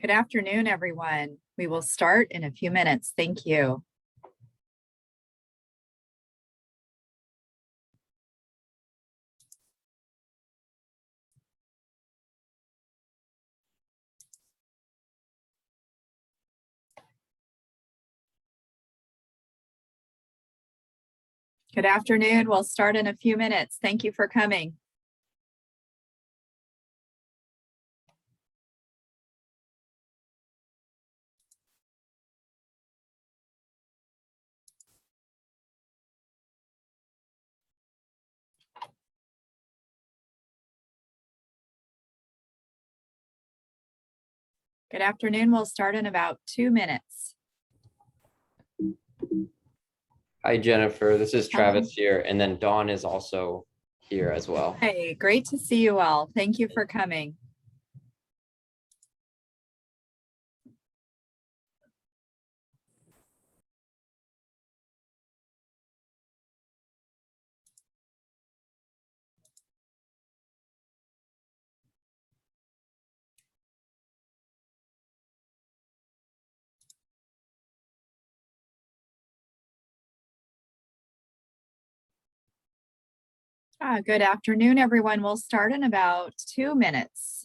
Good afternoon, everyone. We will start in a few minutes. Thank you. Good afternoon. We'll start in a few minutes. Thank you for coming. Good afternoon. We'll start in about 2 minutes. Hi, Jennifer. This is Travis here, and then Dawn is also here as well. Hey, great to see you all. Thank you for coming. Good afternoon, everyone. We'll start in about 2 minutes.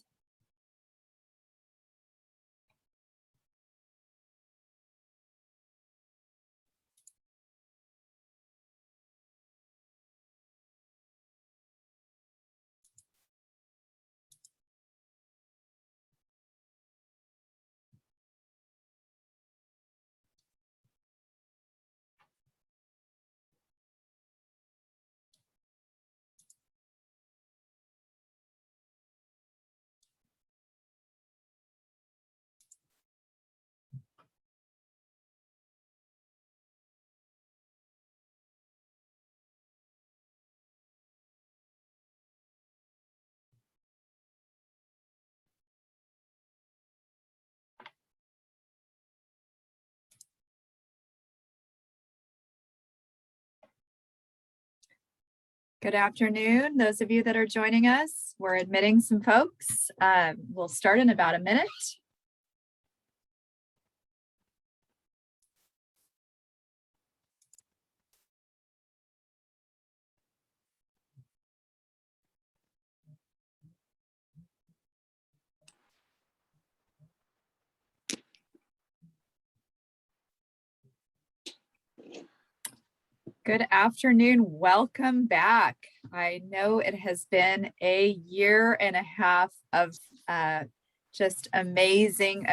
Good afternoon. Those of you that are joining us, we're admitting some folks. We'll start in about a minute. Good afternoon. Welcome back. I know it has been a year and a half of just amazing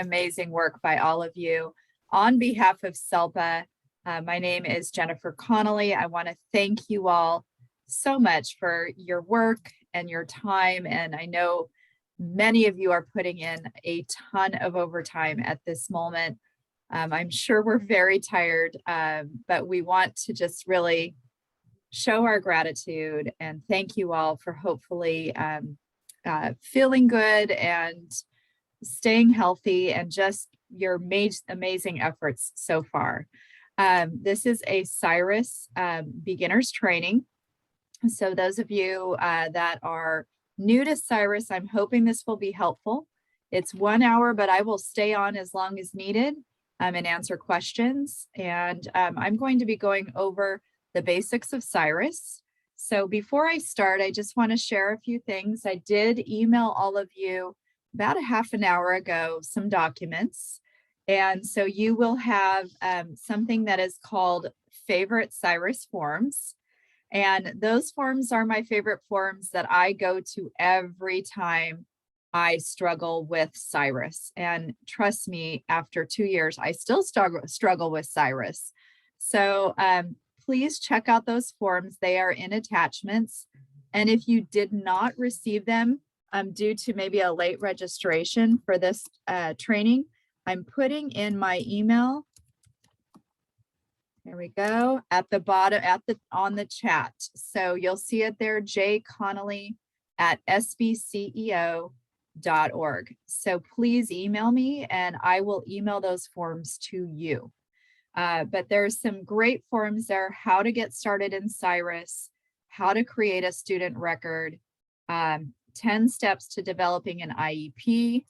work by all of you. On behalf of SELPA, my name is Jennifer Connolly. I want to thank you all so much for your work and your time. And I know many of you are putting in a ton of overtime at this moment. I'm sure we're very tired, but we want to just really show our gratitude and thank you all for hopefully feeling good and staying healthy and just your amazing efforts so far. This is a SIRAS beginners training. So those of you that are new to SIRAS, I'm hoping this will be helpful. It's 1 hour, but I will stay on as long as needed. And answer questions. And I'm going to be going over the basics of SIRAS. So before I start, I just want to share a few things. I did email all of you about a half an hour ago some documents. And so you will have something that is called favorite SIRAS forms. And those forms are my favorite forms that I go to every time I struggle with SIRAS. And trust me, after 2 years, I still struggle with SIRAS. So please check out those forms. They are in attachments. And if you did not receive them due to maybe a late registration for this training, I'm putting in my email. There we go, at the bottom, on the chat. So you'll see it there, jconnolly@sbceo.org. So please email me and I will email those forms to you. But there's some great forms there, how to get started in SIRAS, how to create a student record, 10 steps to developing an IEP,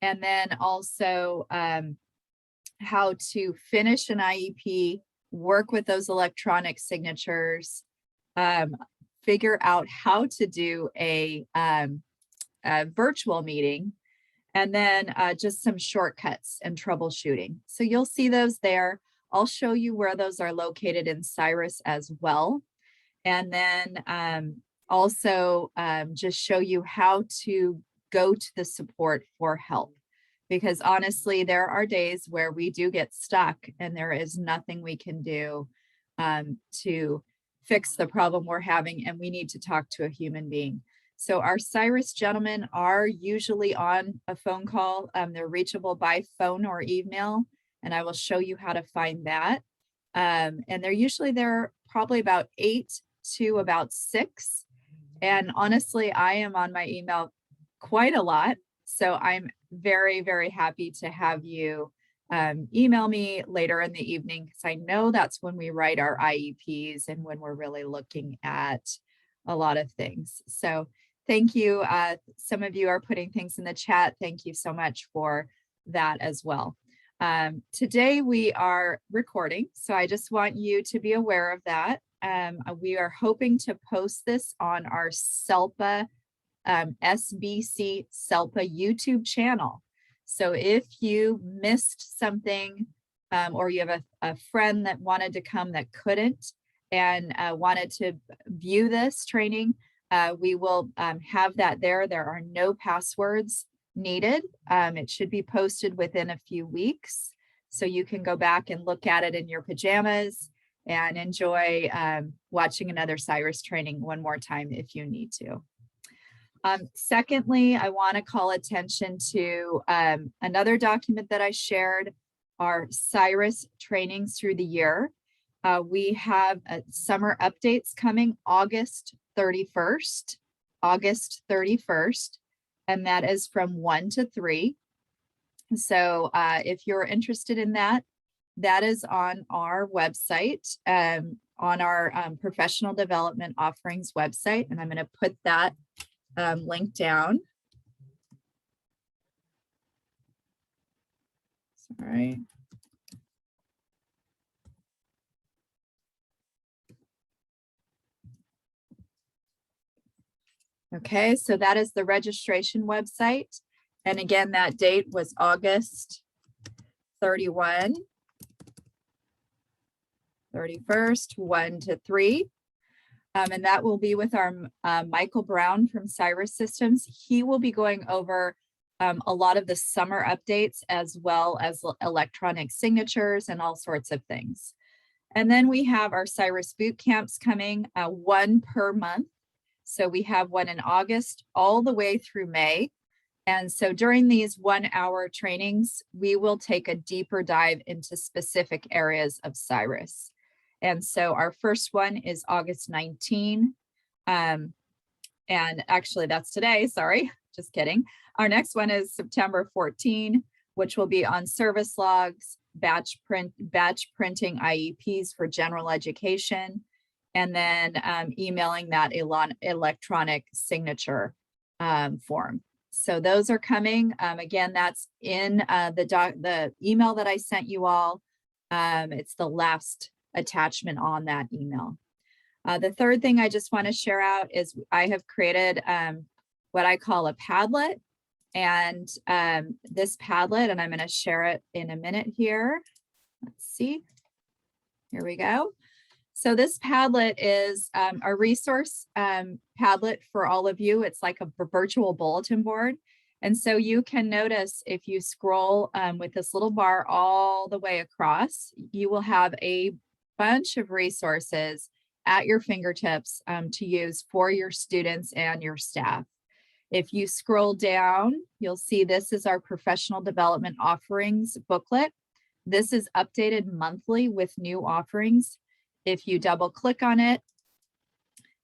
and then also how to finish an IEP, work with those electronic signatures, figure out how to do a virtual meeting, and then just some shortcuts and troubleshooting. So you'll see those there. I'll show you where those are located in SIRAS as well. And then also just show you how to go to the support for help. Because honestly, there are days where we do get stuck and there is nothing we can do to fix the problem we're having, and we need to talk to a human being. So our SIRAS gentlemen are usually on a phone call. They're reachable by phone or email, and I will show you how to find that. And they're usually there probably about 8 to about 6. And honestly, I am on my email quite a lot. So I'm very, very happy to have you email me later in the evening, because I know that's when we write our IEPs and when we're really looking at a lot of things. So thank you. Some of you are putting things in the chat. Thank you so much for that as well. Today we are recording, so I just want you to be aware of that. We are hoping to post this on our SELPA, SBCSELPA YouTube channel. So if you missed something or you have a friend that wanted to come that couldn't and wanted to view this training, we will have that there. There are no passwords needed. It should be posted within a few weeks. So you can go back and look at it in your pajamas and enjoy watching another SIRAS training one more time if you need to. Secondly, I want to call attention to another document that I shared, our SIRAS trainings through the year. We have summer updates coming August 31st, and that is from 1 to 3. So if you're interested in that, that is on our website, on our professional development offerings website, and I'm going to put that link down. Sorry. Okay, so that is the registration website. And again, that date was August 31, 31st, 1 to 3. And that will be with our Michael Brown from SIRAS Systems. He will be going over a lot of the summer updates as well as electronic signatures and all sorts of things. And then we have our SIRAS boot camps coming, 1 per month. So we have one in August all the way through May. And so during these 1-hour trainings, we will take a deeper dive into specific areas of SIRAS. And so our first one is August 19. And actually that's today, sorry, just kidding. Our next one is September 14, which will be on service logs, batch printing IEPs for general education, and then emailing that electronic signature form. So those are coming. Again, that's in the email that I sent you all. It's the last attachment on that email. The third thing I just want to share out is I have created what I call a Padlet. And this Padlet, and I'm going to share it in a minute here. Let's see. Here we go. So this Padlet is a resource Padlet for all of you. It's like a virtual bulletin board. And so you can notice if you scroll with this little bar all the way across, you will have a bunch of resources at your fingertips to use for your students and your staff. If you scroll down, you'll see this is our professional development offerings booklet. This is updated monthly with new offerings. If you double click on it,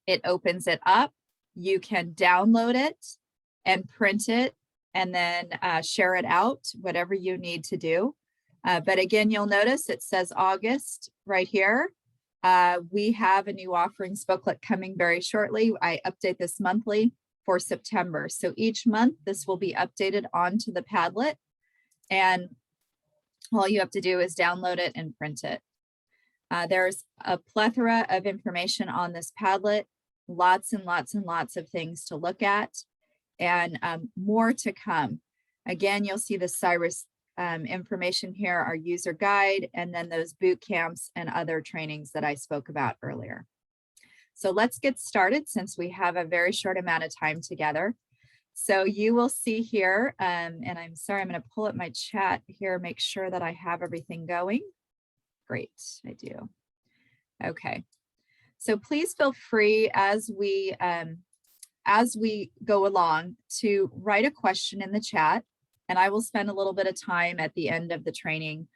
it opens it up. You can download it and print it and then share it out, whatever you need to do. But again, you'll notice it says August right here. We have a new offerings booklet coming very shortly. I update this monthly. for September. So each month, this will be updated onto the Padlet, and all you have to do is download it and print it. There's a plethora of information on this Padlet, lots and lots and lots of things to look at, and more to come. Again, you'll see the SIRAS information here, our user guide, and then those boot camps and other trainings that I spoke about earlier. So let's get started since we have a very short amount of time together. So you will see here, and I'm sorry, I'm going to pull up my chat here, make sure that I have everything going. Great, I do. Okay, so please feel free as we go along to write a question in the chat, and I will spend a little bit of time at the end of the training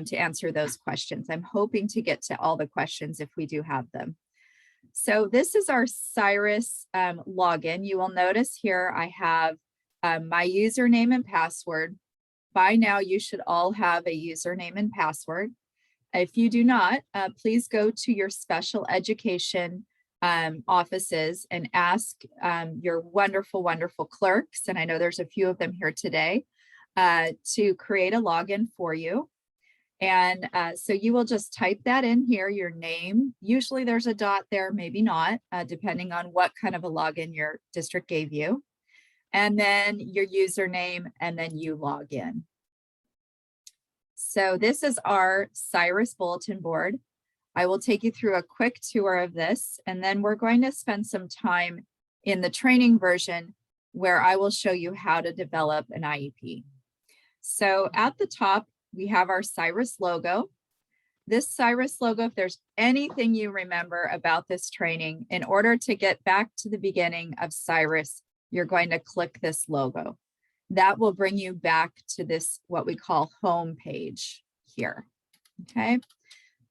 to answer those questions. I'm hoping to get to all the questions if we do have them. So this is our SIRAS login. You will notice here I have my username and password. By now, you should all have a username and password. If you do not, please go to your special education offices and ask your wonderful, wonderful clerks, and I know there's a few of them here today, to create a login for you. And so you will just type that in here, your name. Usually there's a dot there, maybe not, depending on what kind of a login your district gave you. And then your username, and then you log in. So this is our SIRAS bulletin board. I will take you through a quick tour of this, and then we're going to spend some time in the training version where I will show you how to develop an IEP. So at the top, we have our SIRAS logo. This SIRAS logo, if there's anything you remember about this training, in order to get back to the beginning of SIRAS, you're going to click this logo. That will bring you back to this, what we call home page here, okay?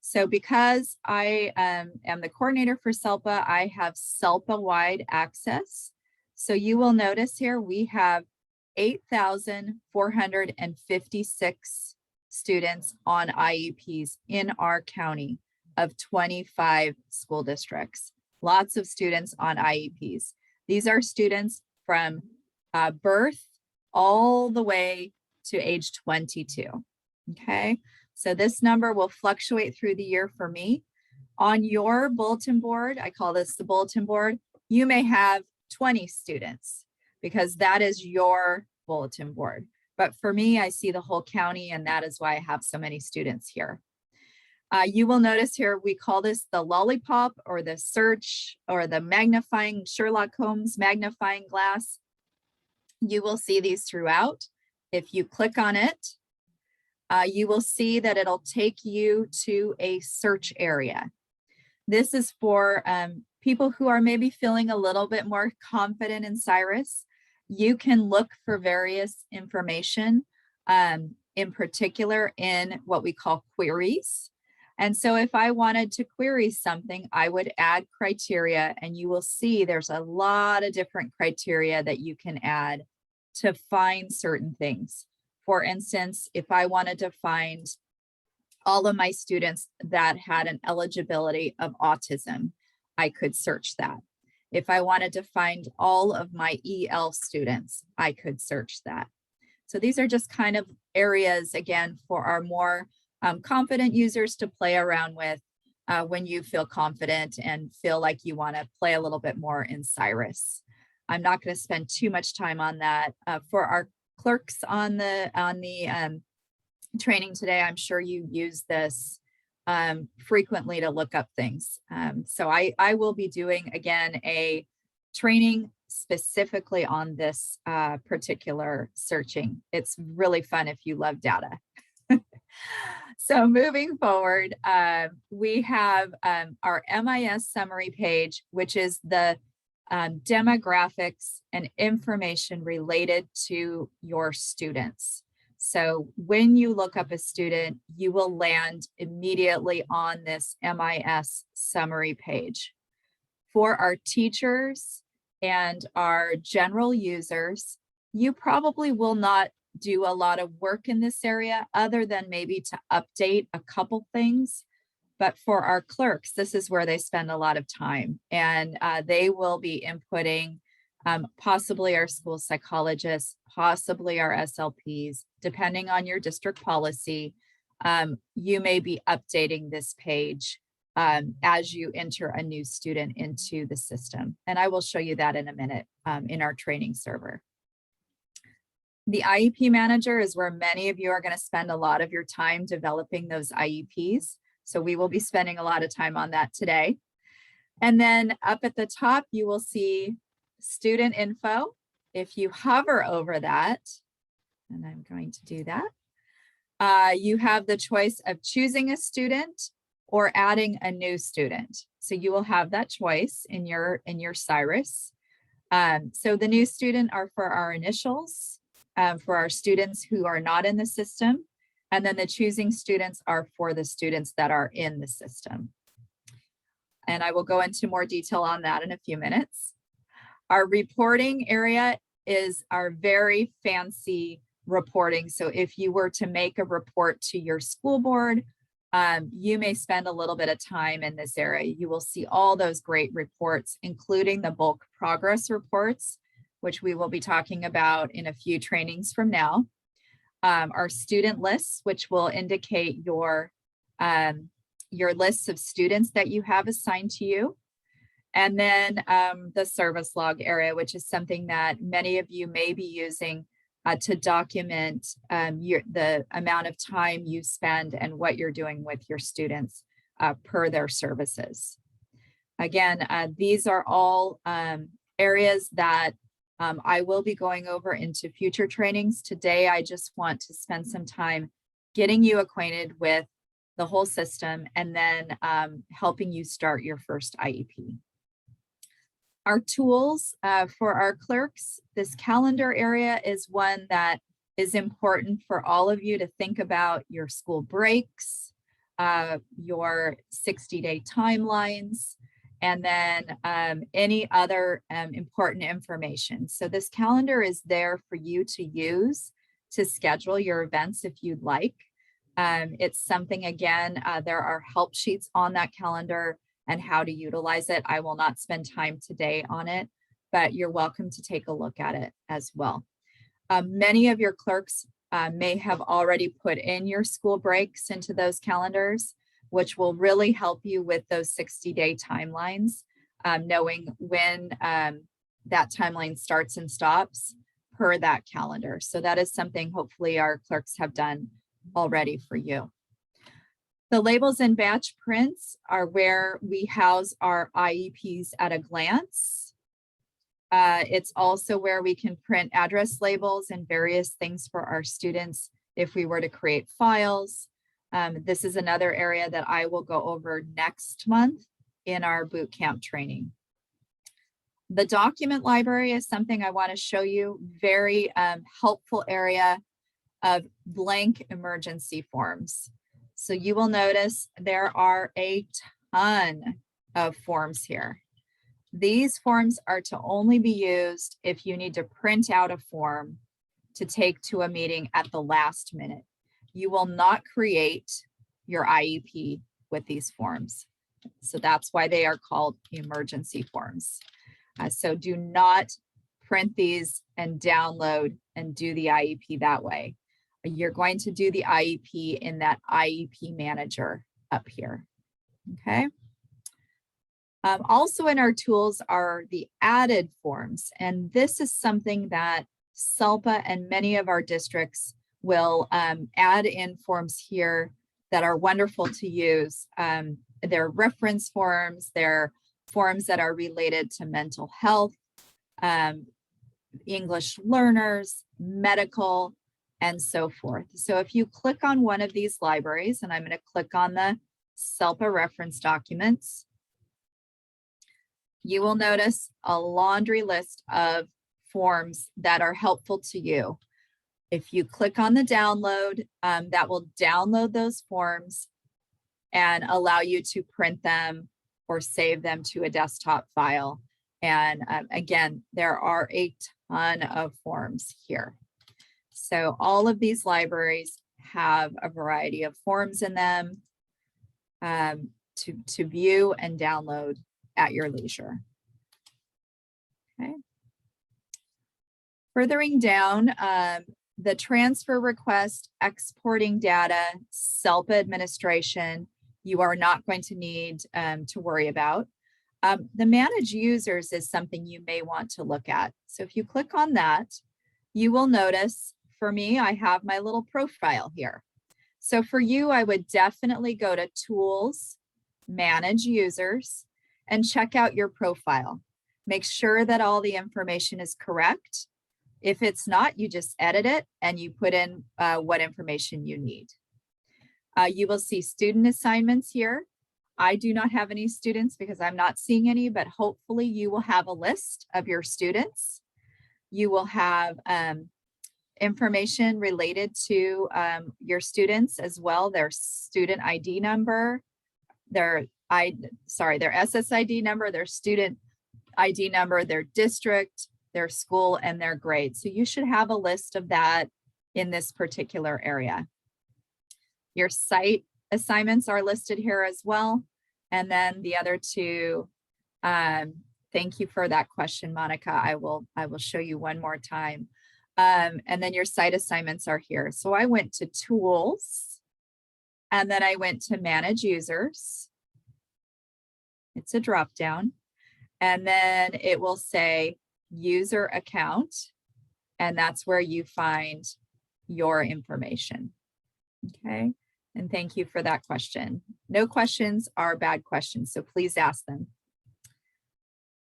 So because I am the coordinator for SELPA, I have SELPA-wide access. So you will notice here we have 8,456 students on IEPs in our county of 25 school districts. Lots of students on IEPs. These are students from birth all the way to age 22, okay? So this number will fluctuate through the year for me. On your bulletin board, I call this the bulletin board, you may have 20 students because that is your bulletin board. But for me, I see the whole county, and that is why I have so many students here. You will notice here, we call this the lollipop or the search or the magnifying, Sherlock Holmes magnifying glass. You will see these throughout. If you click on it, you will see that it'll take you to a search area. This is for people who are maybe feeling a little bit more confident in SIRAS. You can look for various information, in particular in what we call queries. And so if I wanted to query something, I would add criteria, and you will see there's a lot of different criteria that you can add to find certain things. For instance, if I wanted to find all of my students that had an eligibility of autism, I could search that. If I wanted to find all of my EL students, I could search that. So these are just kind of areas, again, for our more confident users to play around with when you feel confident and feel like you want to play a little bit more in SIRAS. I'm not going to spend too much time on that. For our clerks on the training today, I'm sure you use this frequently to look up things. So I will be doing, again, a training specifically on this particular searching. It's really fun if you love data. So moving forward, we have our MIS summary page, which is the demographics and information related to your students. So when you look up a student, you will land immediately on this MIS summary page. For our teachers and our general users, you probably will not do a lot of work in this area other than maybe to update a couple things. But for our clerks, this is where they spend a lot of time, and they will be inputting possibly our school psychologists, possibly our SLPs, depending on your district policy. You may be updating this page as you enter a new student into the system. And I will show you that in a minute in our training server. The IEP manager is where many of you are going to spend a lot of your time developing those IEPs. So we will be spending a lot of time on that today. And then up at the top, you will see student info. If you hover over that, and I'm going to do that, you have the choice of choosing a student or adding a new student. So you will have that choice in your SIRAS. So the new student are for our initials, for our students who are not in the system. And then the choosing students are for the students that are in the system. And I will go into more detail on that in a few minutes. Our reporting area is our very fancy reporting. So if you were to make a report to your school board, you may spend a little bit of time in this area. You will see all those great reports, including the bulk progress reports, which we will be talking about in a few trainings from now. Our student lists, which will indicate your lists of students that you have assigned to you. And then the service log area, which is something that many of you may be using to document the amount of time you spend and what you're doing with your students per their services. Again, these are all areas that I will be going over into future trainings. Today, I just want to spend some time getting you acquainted with the whole system and then helping you start your first IEP. Our tools for our clerks, this calendar area is one that is important for all of you to think about your school breaks, your 60-day timelines, and then any other important information. So this calendar is there for you to use to schedule your events if you'd like. It's something, again, there are help sheets on that calendar and how to utilize it. I will not spend time today on it, but you're welcome to take a look at it as well. Many of your clerks may have already put in your school breaks into those calendars, which will really help you with those 60-day timelines, knowing when that timeline starts and stops per that calendar. So that is something hopefully our clerks have done already for you. The labels and batch prints are where we house our IEPs at a glance. It's also where we can print address labels and various things for our students if we were to create files. This is another area that I will go over next month in our boot camp training. The document library is something I want to show you. Very helpful area of blank emergency forms. So you will notice there are a ton of forms here. These forms are to only be used if you need to print out a form to take to a meeting at the last minute. You will not create your IEP with these forms. So that's why they are called emergency forms. So do not print these and download and do the IEP that way. You're going to do the IEP in that IEP manager up here, okay? Also in our tools are the added forms, and this is something that SELPA and many of our districts will add in forms here that are wonderful to use. They're reference forms, they're forms that are related to mental health, English learners, medical, and so forth. So if you click on one of these libraries, and I'm going to click on the SELPA reference documents, you will notice a laundry list of forms that are helpful to you. If you click on the download, that will download those forms and allow you to print them or save them to a desktop file. And again, there are a ton of forms here. So all of these libraries have a variety of forms in them to view and download at your leisure. Okay. Furthering down, the transfer request, exporting data, SELPA administration, you are not going to need to worry about. The manage users is something you may want to look at. So if you click on that, you will notice, for me, I have my little profile here. So for you, I would definitely go to Tools, Manage Users, and check out your profile. Make sure that all the information is correct. If it's not, you just edit it and you put in what information you need. You will see student assignments here. I do not have any students because I'm not seeing any, but hopefully you will have a list of your students. You will have information related to your students as well, their student ID number, their SSID number, their student ID number, their district, their school, and their grade. So you should have a list of that in this particular area. Your site assignments are listed here as well. And then the other two, thank you for that question, Monica. I will show you one more time. And then your site assignments are here. So I went to Tools, and then I went to Manage Users. It's a drop down. And then it will say User Account, and that's where you find your information. Okay, and thank you for that question. No questions are bad questions, so please ask them.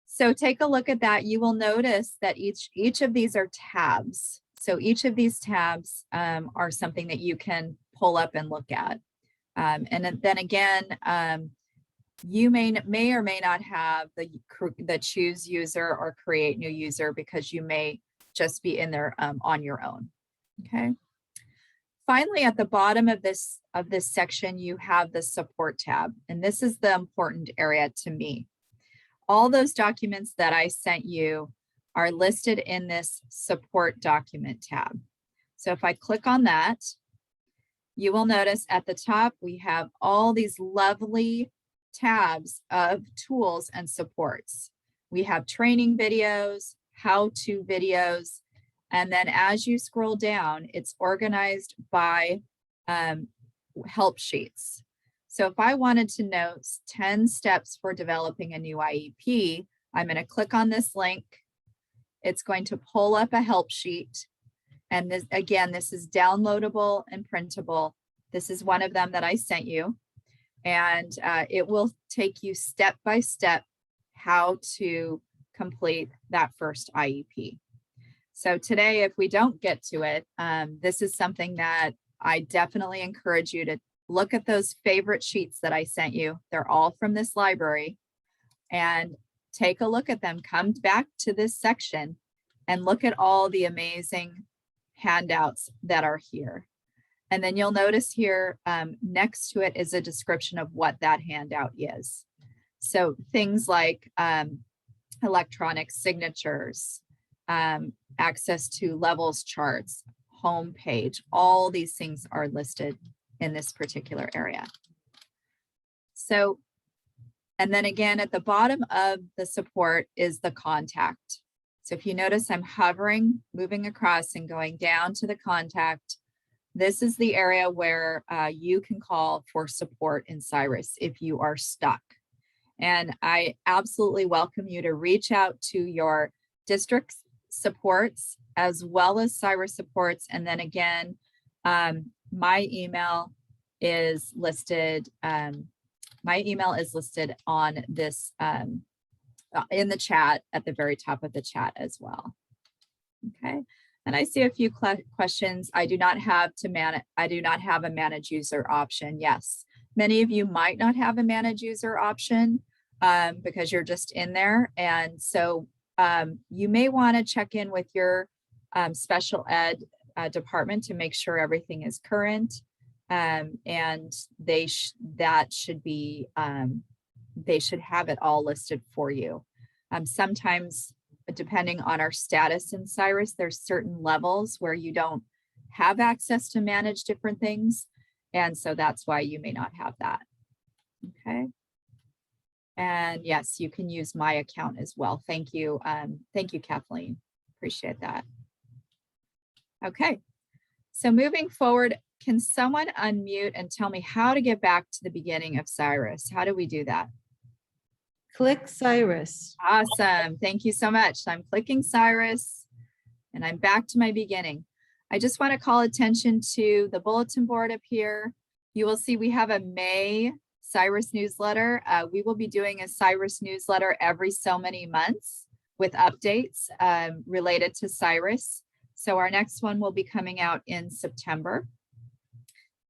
So take a look at that. You will notice that each of these are tabs. So each of these tabs are something that you can pull up and look at. And then again, you may or may not have the choose user or create new user because you may just be in there on your own. Okay. Finally, at the bottom of this section, you have the support tab, and this is the important area to me. All those documents that I sent you are listed in this support document tab. So if I click on that, you will notice at the top, we have all these lovely tabs of tools and supports. We have training videos, how-to videos, and then as you scroll down, it's organized by help sheets. So if I wanted to know 10 steps for developing a new IEP, I'm going to click on this link. It's going to pull up a help sheet. And this, again, this is downloadable and printable. This is one of them that I sent you. And it will take you step by step how to complete that first IEP. So today, if we don't get to it, this is something that I definitely encourage you to look at those favorite sheets that I sent you. They're all from this library, and take a look at them. Come back to this section and look at all the amazing handouts that are here. And then you'll notice here next to it is a description of what that handout is. So things like electronic signatures, access to levels charts, home page, all these things are listed in this particular area. So, and then again, at the bottom of the support is the contact. So if you notice, I'm hovering, moving across and going down to the contact. This is the area where you can call for support in SIRAS if you are stuck. And I absolutely welcome you to reach out to your district supports as well as SIRAS supports. And then again, my email is listed. My email is listed on this in the chat at the very top of the chat as well. Okay. And I see a few questions. I do not have a manage user option. Yes, many of you might not have a manage user option because you're just in there. And so you may want to check in with your special ed department to make sure everything is current. And they should have it all listed for you. Sometimes, depending on our status in SIRAS, there's certain levels where you don't have access to manage different things. And so that's why you may not have that. Okay. And yes, you can use my account as well. Thank you. Thank you, Kathleen. Appreciate that. Okay, so moving forward, can someone unmute and tell me how to get back to the beginning of SIRAS? How do we do that? Click SIRAS. Awesome. Thank you so much. So I'm clicking SIRAS and I'm back to my beginning. I just want to call attention to the bulletin board up here. You will see we have a May SIRAS newsletter. We will be doing a SIRAS newsletter every so many months with updates related to SIRAS. So our next one will be coming out in September.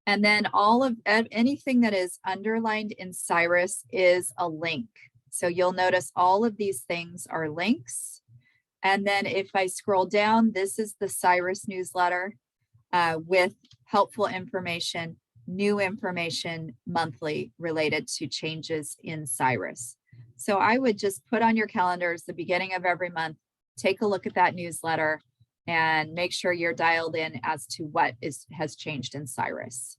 And then all of anything that is underlined in SIRAS is a link. So you'll notice all of these things are links. And then if I scroll down, this is the SIRAS newsletter with helpful information, new information monthly related to changes in SIRAS. So I would just put on your calendars the beginning of every month, take a look at that newsletter and make sure you're dialed in as to what has changed in SIRAS.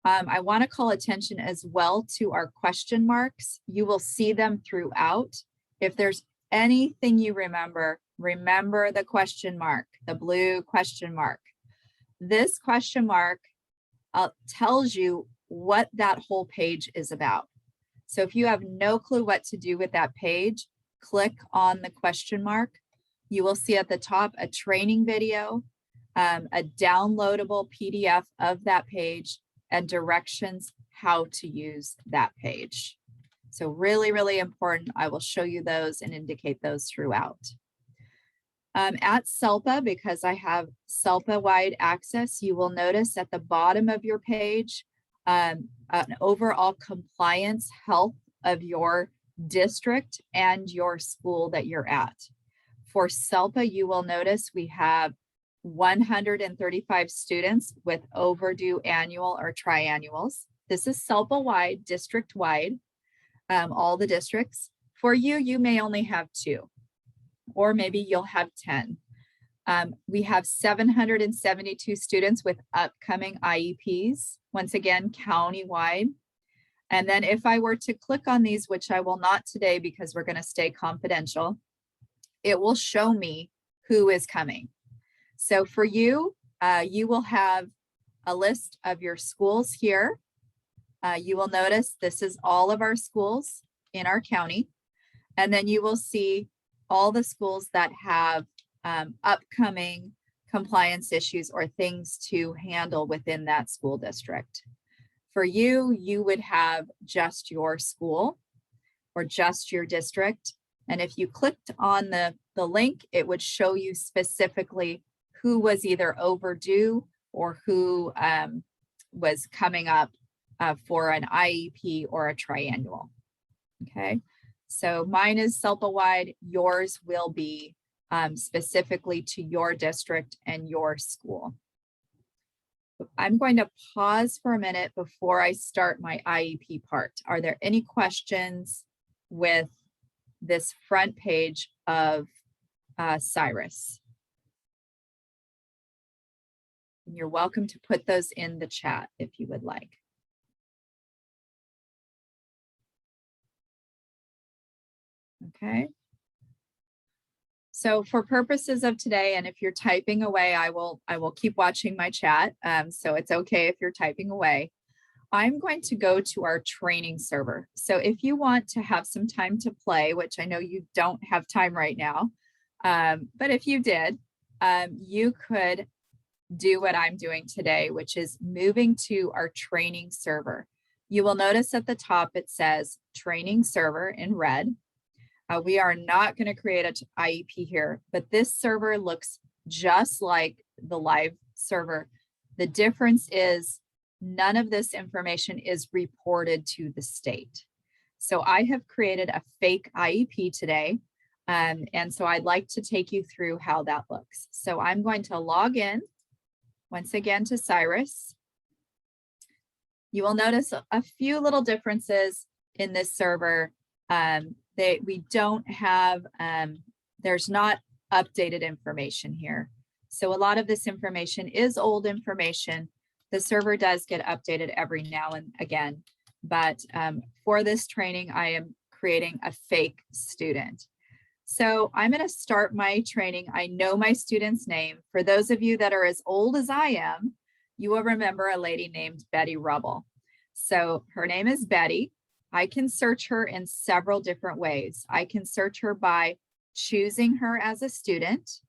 I want to call attention as well to our question marks. You will see them throughout. If there's anything you remember the question mark, the blue question mark. This question mark tells you what that whole page is about. So if you have no clue what to do with that page, click on the question mark. You will see at the top a training video, a downloadable PDF of that page, and directions how to use that page. So really, really important. I will show you those and indicate those throughout. At SELPA, because I have SELPA-wide access, you will notice at the bottom of your page, an overall compliance health of your district and your school that you're at. For SELPA, you will notice we have 135 students with overdue annual or triannuals. This is SELPA-wide, district-wide, all the districts. For you, you may only have 2, or maybe you'll have 10. We have 772 students with upcoming IEPs, once again, county-wide. And then if I were to click on these, which I will not today because we're going to stay confidential, it will show me who is coming. So for you, you will have a list of your schools here. You will notice this is all of our schools in our county. And then you will see all the schools that have upcoming compliance issues or things to handle within that school district. For you, you would have just your school or just your district. And if you clicked on the link, it would show you specifically who was either overdue or who was coming up for an IEP or a triannual. Okay, so mine is SELPA-wide, yours will be specifically to your district and your school. I'm going to pause for a minute before I start my IEP part. Are there any questions with this front page of SIRAS? And you're welcome to put those in the chat if you would like. Okay. So for purposes of today, and if you're typing away, I will keep watching my chat. So it's okay if you're typing away. I'm going to go to our training server. So if you want to have some time to play, which I know you don't have time right now, but if you did, you could do what I'm doing today, which is moving to our training server. You will notice at the top, it says training server in red. We are not going to create an IEP here, but this server looks just like the live server. The difference is none of this information is reported to the state. So I have created a fake IEP today. And so I'd like to take you through how that looks. So I'm going to log in once again to SIRAS. You will notice a few little differences in this server. We don't have, there's not updated information here. So a lot of this information is old information. The server does get updated every now and again, but for this training, I am creating a fake student. So I'm going to start my training. I know my student's name. For those of you that are as old as I am, you will remember a lady named Betty Rubble. So her name is Betty. I can search her in several different ways. I can search her by choosing her as a student,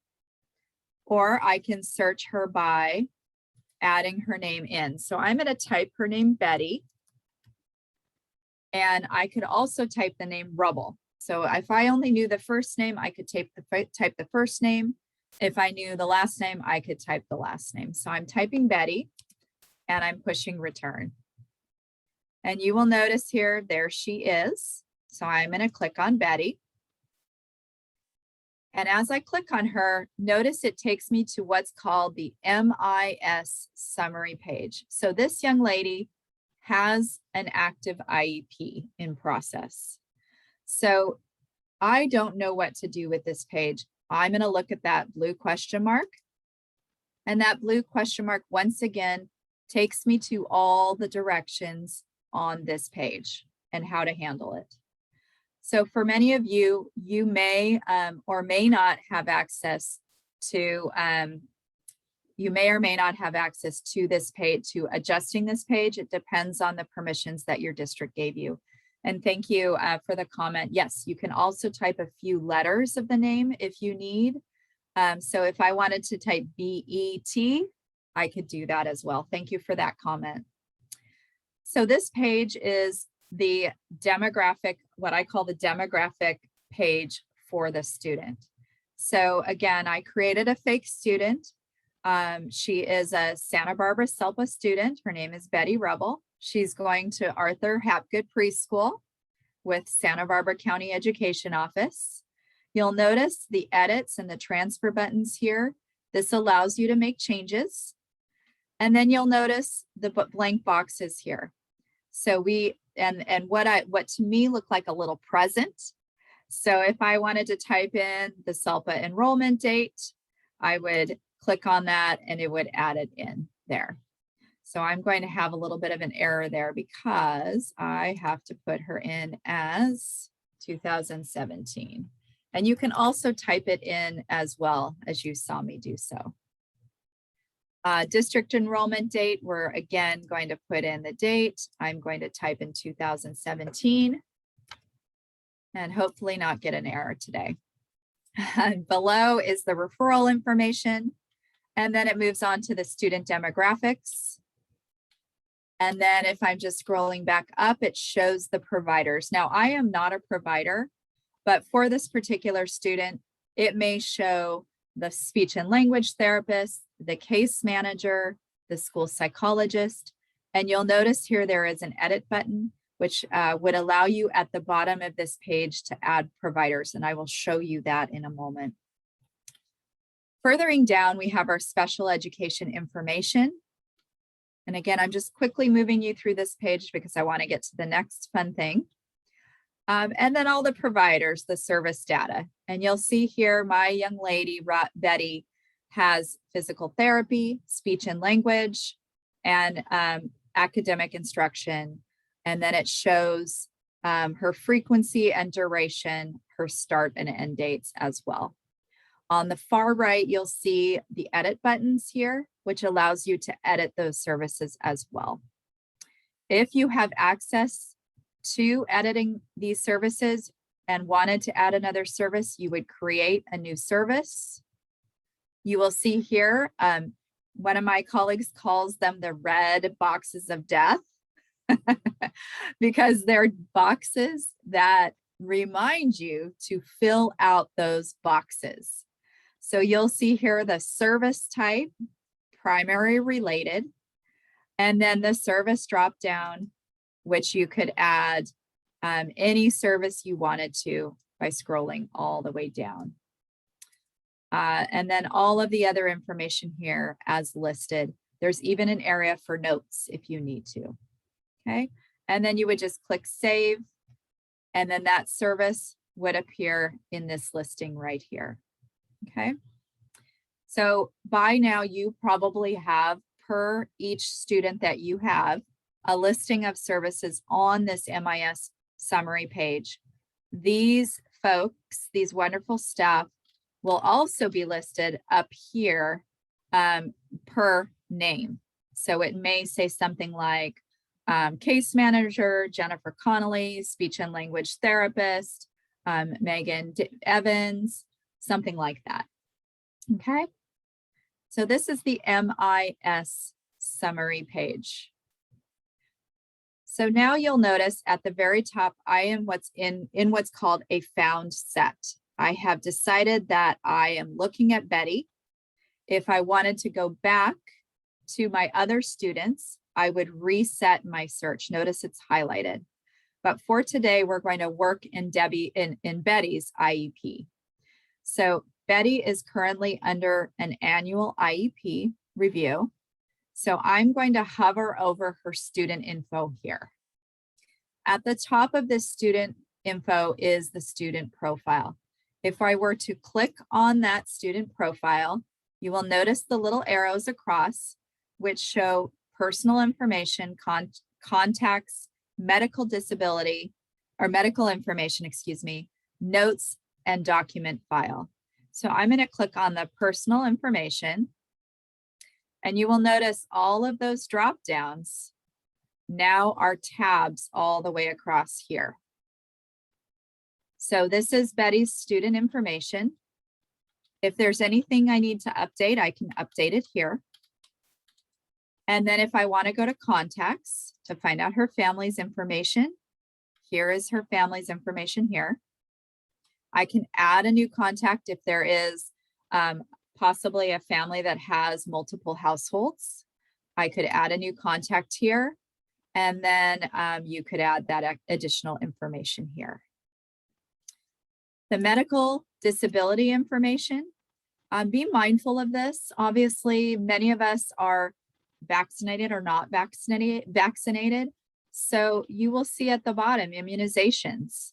or I can search her by adding her name in. So I'm going to type her name Betty. And I could also type the name Rubble. So if I only knew the first name, I could type the first name. If I knew the last name, I could type the last name. So I'm typing Betty and I'm pushing return. And you will notice here, there she is. So I'm going to click on Betty. And as I click on her, notice it takes me to what's called the MIS summary page. So this young lady has an active IEP in process. So I don't know what to do with this page. I'm going to look at that blue question mark. And that blue question mark, once again, takes me to all the directions on this page and how to handle it. So for many of you, you may or may not have access to, you may or may not have access to this page, to adjusting this page. It depends on the permissions that your district gave you. And thank you for the comment. Yes, you can also type a few letters of the name if you need. So if I wanted to type B-E-T, I could do that as well. Thank you for that comment. So this page is the demographic, what I call the demographic page for the student. So again, I created a fake student. She is a Santa Barbara SELPA student. Her name is Betty Rubble. She's going to Arthur Hapgood Preschool with Santa Barbara County Education Office. You'll notice the edits and the transfer buttons here. This allows you to make changes. And then you'll notice the blank boxes here. So what to me looked like a little present. So if I wanted to type in the SELPA enrollment date, I would click on that and it would add it in there. So I'm going to have a little bit of an error there because I have to put her in as 2017. And you can also type it in as well as you saw me do so. District enrollment date, we're again going to put in the date. I'm going to type in 2017 and hopefully not get an error today. Below is the referral information. And then it moves on to the student demographics. And then if I'm just scrolling back up, it shows the providers. Now, I am not a provider, but for this particular student, it may show the speech and language therapist, the case manager, the school psychologist. And you'll notice here there is an edit button, which would allow you at the bottom of this page to add providers. And I will show you that in a moment. Furthering down, we have our special education information. And again, I'm just quickly moving you through this page because I want to get to the next fun thing. And then all the providers, the service data. And you'll see here, my young lady, Betty, has physical therapy, speech and language, and academic instruction. And then it shows her frequency and duration, her start and end dates as well. On the far right, you'll see the edit buttons here, which allows you to edit those services as well. If you have access to editing these services and wanted to add another service, you would create a new service. You will see here, one of my colleagues calls them the red boxes of death because they're boxes that remind you to fill out those boxes. So you'll see here the service type, primary related, and then the service drop down, which you could add any service you wanted to by scrolling all the way down. And then all of the other information here as listed. There's even an area for notes if you need to, okay? And then you would just click save, and then that service would appear in this listing right here, okay? So by now you probably have, per each student that you have, a listing of services on this MIS summary page. These folks, these wonderful staff, will also be listed up here per name. So it may say something like case manager, Jennifer Connolly, speech and language therapist, Megan Evans, something like that. Okay. So this is the MIS summary page. So now you'll notice at the very top, I am in what's called a found set. I have decided that I am looking at Betty. If I wanted to go back to my other students, I would reset my search. Notice it's highlighted. But for today, we're going to work in Betty's IEP. So Betty is currently under an annual IEP review. So I'm going to hover over her student info here. At the top of this student info is the student profile. If I were to click on that student profile, you will notice the little arrows across, which show personal information, contacts, medical disability, or medical information, excuse me, notes, and document file. So I'm going to click on the personal information, and you will notice all of those drop downs now are tabs all the way across here. So this is Betty's student information. If there's anything I need to update, I can update it here. And then if I want to go to contacts to find out her family's information, here is her family's information here. I can add a new contact if there is possibly a family that has multiple households. I could add a new contact here, and then you could add that additional information here. The medical disability information, be mindful of this. Obviously, many of us are vaccinated or not vaccinated. So you will see at the bottom immunizations.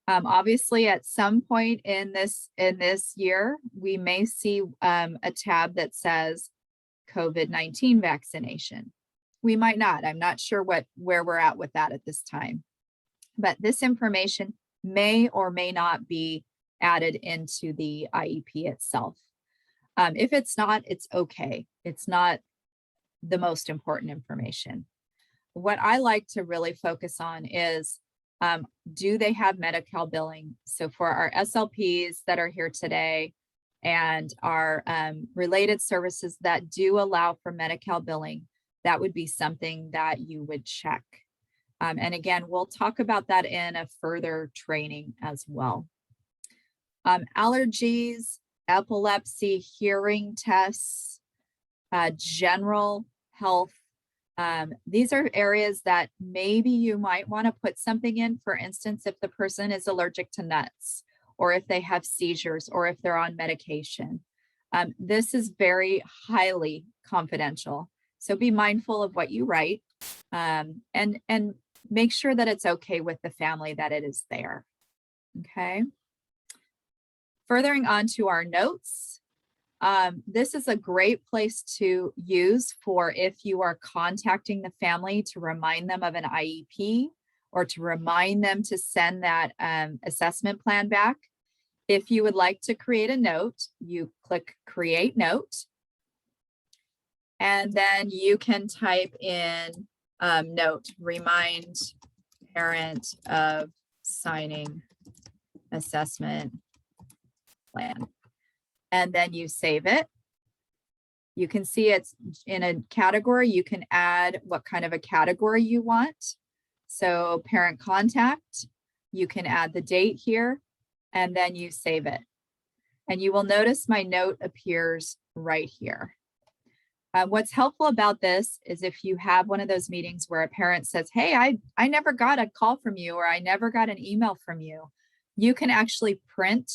Obviously, at some point in this year, we may see a tab that says COVID-19 vaccination. We might not. I'm not sure where we're at with that at this time. But this information may or may not be added into the IEP itself. If it's not, it's okay. It's not the most important information. What I like to really focus on is, do they have Medi-Cal billing? So for our SLPs that are here today and our related services that do allow for Medi-Cal billing, that would be something that you would check. And again, we'll talk about that in a further training as well. Allergies, epilepsy, hearing tests, general health. These are areas that maybe you might want to put something in. For instance, if the person is allergic to nuts, or if they have seizures, or if they're on medication. This is very highly confidential. So be mindful of what you write, and make sure that it's okay with the family that it is there. Okay. Furthering on to our notes. This is a great place to use for if you are contacting the family to remind them of an IEP or to remind them to send that assessment plan back. If you would like to create a note, you click Create Note. And then you can type in note, remind parent of signing assessment plan. And then you save it. You can see it's in a category. You can add what kind of a category you want. So parent contact, you can add the date here, and then you save it. And you will notice my note appears right here. What's helpful about this is if you have one of those meetings where a parent says, hey, I never got a call from you, or I never got an email from you, you can actually print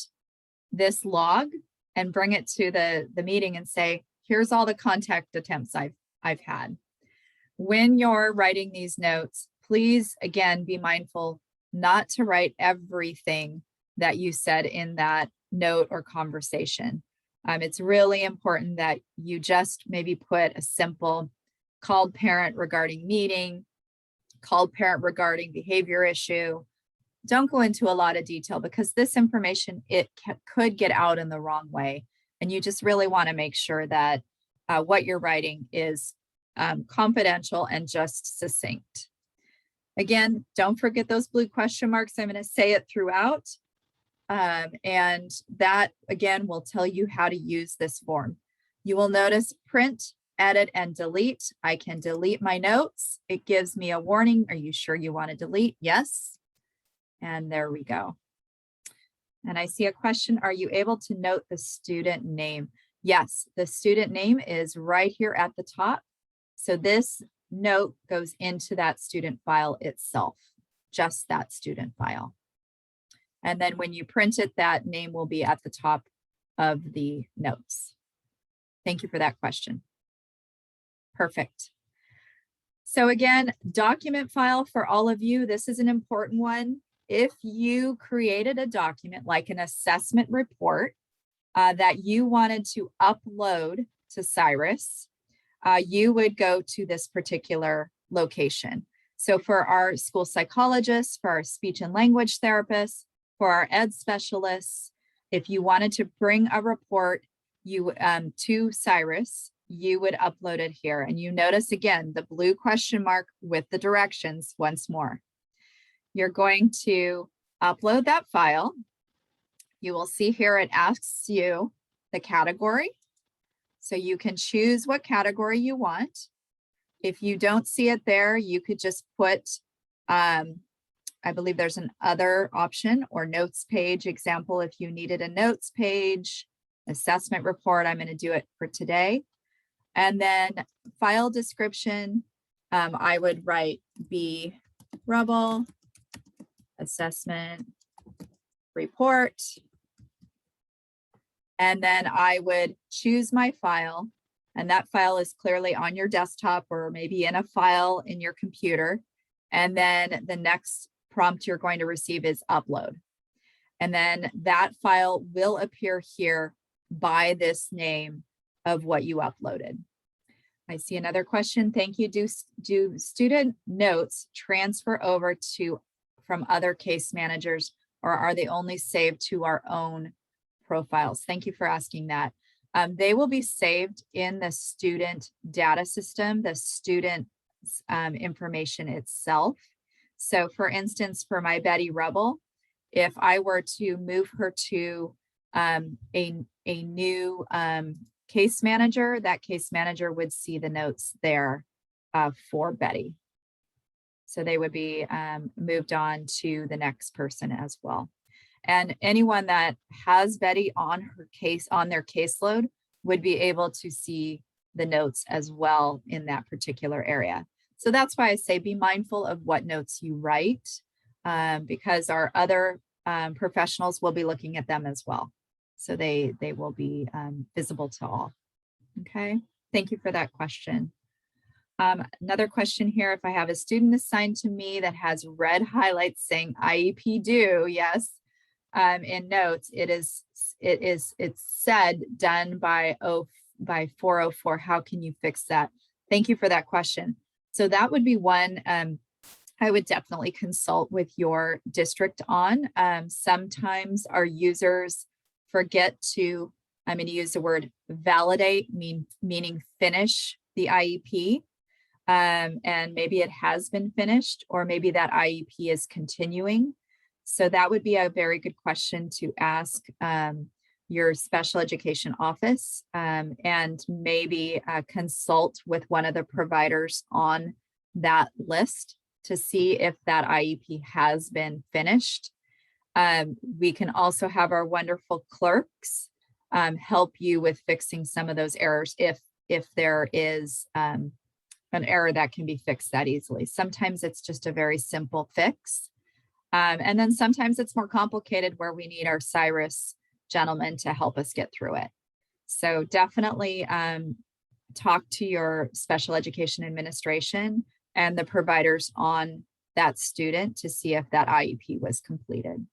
this log and bring it to the meeting and say, here's all the contact attempts I've had. When you're writing these notes, please, again, be mindful not to write everything that you said in that note or conversation. It's really important that you just maybe put a simple called parent regarding meeting, called parent regarding behavior issue, don't go into a lot of detail because this information, could get out in the wrong way. And you just really want to make sure that what you're writing is confidential and just succinct. Again, don't forget those blue question marks. I'm going to say it throughout. And that, again, will tell you how to use this form. You will notice print, edit, and delete. I can delete my notes. It gives me a warning. Are you sure you want to delete? Yes. And there we go. And I see a question. Are you able to note the student name? Yes, the student name is right here at the top. So this note goes into that student file itself, just that student file. And then when you print it, that name will be at the top of the notes. Thank you for that question. Perfect. So again, document file for all of you. This is an important one. If you created a document like an assessment report that you wanted to upload to SIRAS, you would go to this particular location. So for our school psychologists, for our speech and language therapists, for our ed specialists, if you wanted to bring a report to SIRAS, you would upload it here. And you notice again, the blue question mark with the directions once more. You're going to upload that file. You will see here it asks you the category. So you can choose what category you want. If you don't see it there, you could just put, I believe there's an other option or notes page example. If you needed a notes page, assessment report, I'm going to do it for today. And then file description, I would write B Rubble assessment report. And then I would choose my file, and that file is clearly on your desktop or maybe in a file in your computer. And then the next prompt you're going to receive is upload. And then that file will appear here by this name of what you uploaded. I see another question. Thank you. Do student notes transfer over from other case managers, or are they only saved to our own profiles? Thank you for asking that. They will be saved in the student data system, the student information itself. So for instance, for my Betty Rebel, if I were to move her to a new case manager, that case manager would see the notes there for Betty. So they would be moved on to the next person as well. And anyone that has Betty on their caseload would be able to see the notes as well in that particular area. So that's why I say be mindful of what notes you write, because our other professionals will be looking at them as well. So they will be visible to all. Okay, thank you for that question. Another question here, if I have a student assigned to me that has red highlights saying IEP due, yes, in notes, it's said done by 404. How can you fix that? Thank you for that question. So that would be one I would definitely consult with your district on. Sometimes our users forget to, I'm going to use the word validate, meaning finish the IEP. And maybe it has been finished, or maybe that IEP is continuing. So that would be a very good question to ask your special education office, and maybe consult with one of the providers on that list to see if that IEP has been finished. We can also have our wonderful clerks help you with fixing some of those errors if there is an error that can be fixed that easily. Sometimes it's just a very simple fix. And then sometimes it's more complicated where we need our SIRAS gentleman to help us get through it. So definitely talk to your special education administration and the providers on that student to see if that IEP was completed.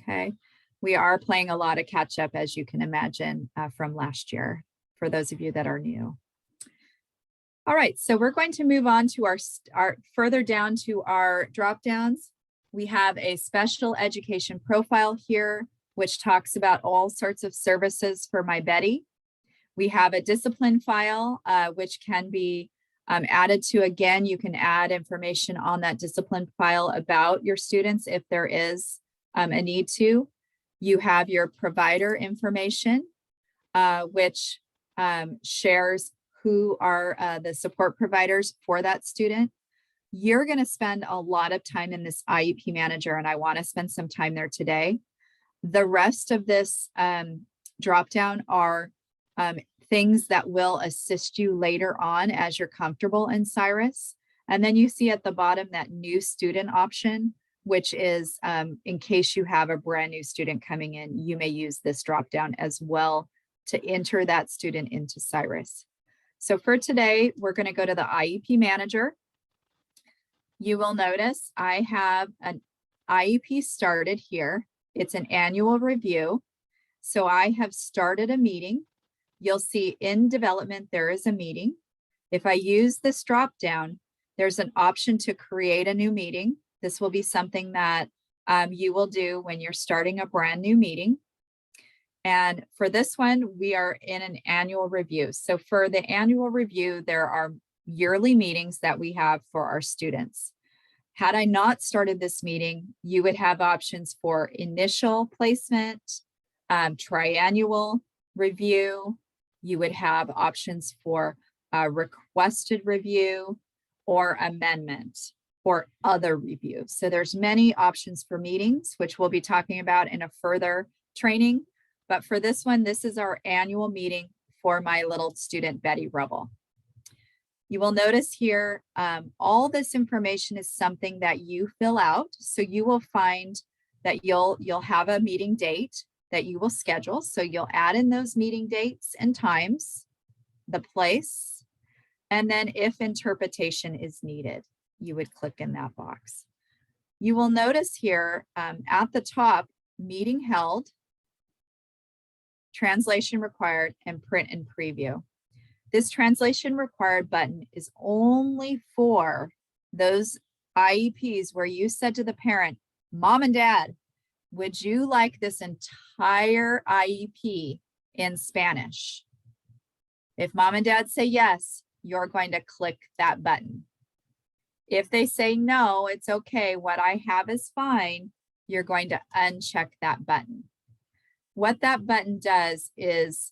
Okay, we are playing a lot of catch up, as you can imagine, from last year, for those of you that are new. All right, so we're going to move on to our further down to our drop downs. We have a special education profile here, which talks about all sorts of services for my Betty. We have a discipline file, which can be added to. Again, you can add information on that discipline file about your students if there is a need to. You have your provider information, which shares who are the support providers for that student. You're going to spend a lot of time in this IEP manager, and I want to spend some time there today. The rest of this dropdown are things that will assist you later on as you're comfortable in SIRAS. And then you see at the bottom that new student option, which is in case you have a brand new student coming in, you may use this dropdown as well to enter that student into SIRAS. So for today, we're going to go to the IEP manager. You will notice I have an IEP started here. It's an annual review. So I have started a meeting. You'll see in development, there is a meeting. If I use this drop down, there's an option to create a new meeting. This will be something that you will do when you're starting a brand new meeting. And for this one, we are in an annual review. So for the annual review, there are yearly meetings that we have for our students. Had I not started this meeting, you would have options for initial placement, triannual review. You would have options for requested review or amendment or other review. So there's many options for meetings, which we'll be talking about in a further training. But for this one, this is our annual meeting for my little student, Betty Rubble. You will notice here, all this information is something that you fill out. So you will find that you'll have a meeting date that you will schedule. So you'll add in those meeting dates and times, the place, and then if interpretation is needed, you would click in that box. You will notice here at the top, meeting held, translation required, and print and preview. This translation required button is only for those IEPs where you said to the parent, Mom and Dad, would you like this entire IEP in Spanish? If Mom and Dad say yes, you're going to click that button. If they say no, it's okay, what I have is fine, you're going to uncheck that button. What that button does is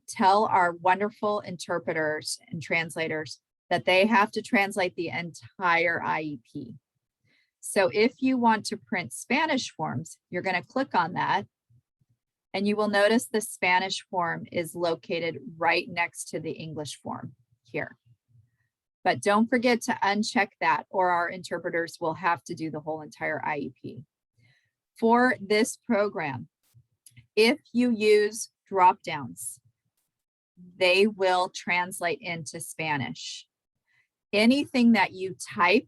tell our wonderful interpreters and translators that they have to translate the entire IEP. So if you want to print Spanish forms, you're going to click on that, and you will notice the Spanish form is located right next to the English form here. But don't forget to uncheck that, or our interpreters will have to do the whole entire IEP. For this program, if you use drop downs, they will translate into Spanish. Anything that you type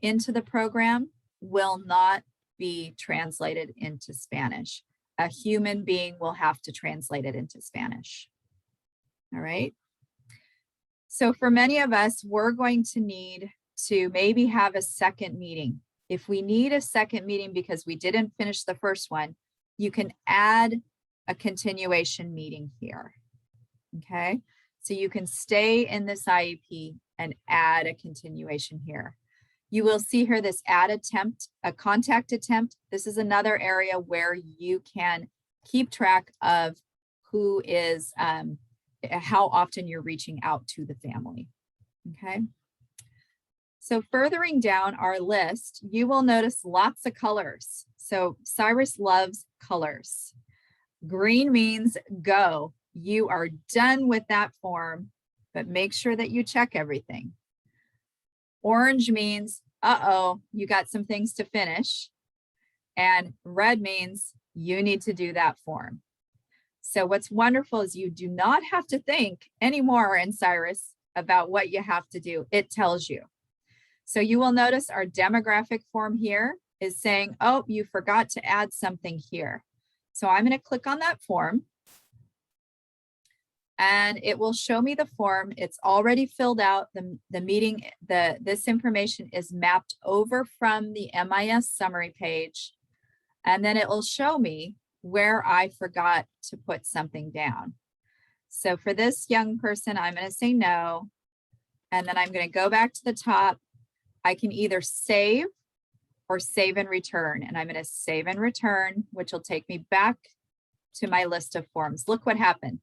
into the program will not be translated into Spanish. A human being will have to translate it into Spanish. All right. So for many of us, we're going to need to maybe have a second meeting. If we need a second meeting because we didn't finish the first one, you can add a continuation meeting here. Okay, so you can stay in this IEP and add a continuation here. You will see here this add attempt, a contact attempt. This is another area where you can keep track of who is, how often you're reaching out to the family. Okay. So furthering down our list, you will notice lots of colors. So SIRAS loves colors. Green means go. You are done with that form, but make sure that you check everything. Orange means, uh-oh, you got some things to finish. And red means you need to do that form. So what's wonderful is you do not have to think anymore in SIRAS about what you have to do. It tells you. So you will notice our demographic form here is saying, oh, you forgot to add something here. So I'm going to click on that form. and it will show me the form. It's already filled out. This information is mapped over from the MIS summary page. And then it will show me where I forgot to put something down. So for this young person, I'm going to say no. And then I'm going to go back to the top. I can either save or save and return. And I'm going to save and return, which will take me back to my list of forms. Look what happened.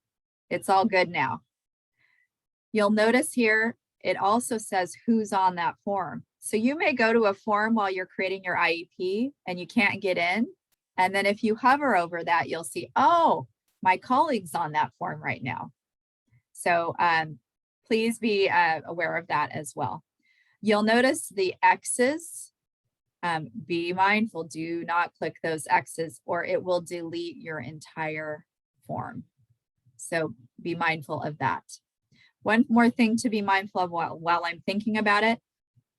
It's all good now. You'll notice here, it also says who's on that form. So you may go to a form while you're creating your IEP and you can't get in. And then if you hover over that, you'll see, oh, my colleague's on that form right now. So please be aware of that as well. You'll notice the X's. Be mindful, do not click those X's or it will delete your entire form. So be mindful of that. One more thing to be mindful of while I'm thinking about it,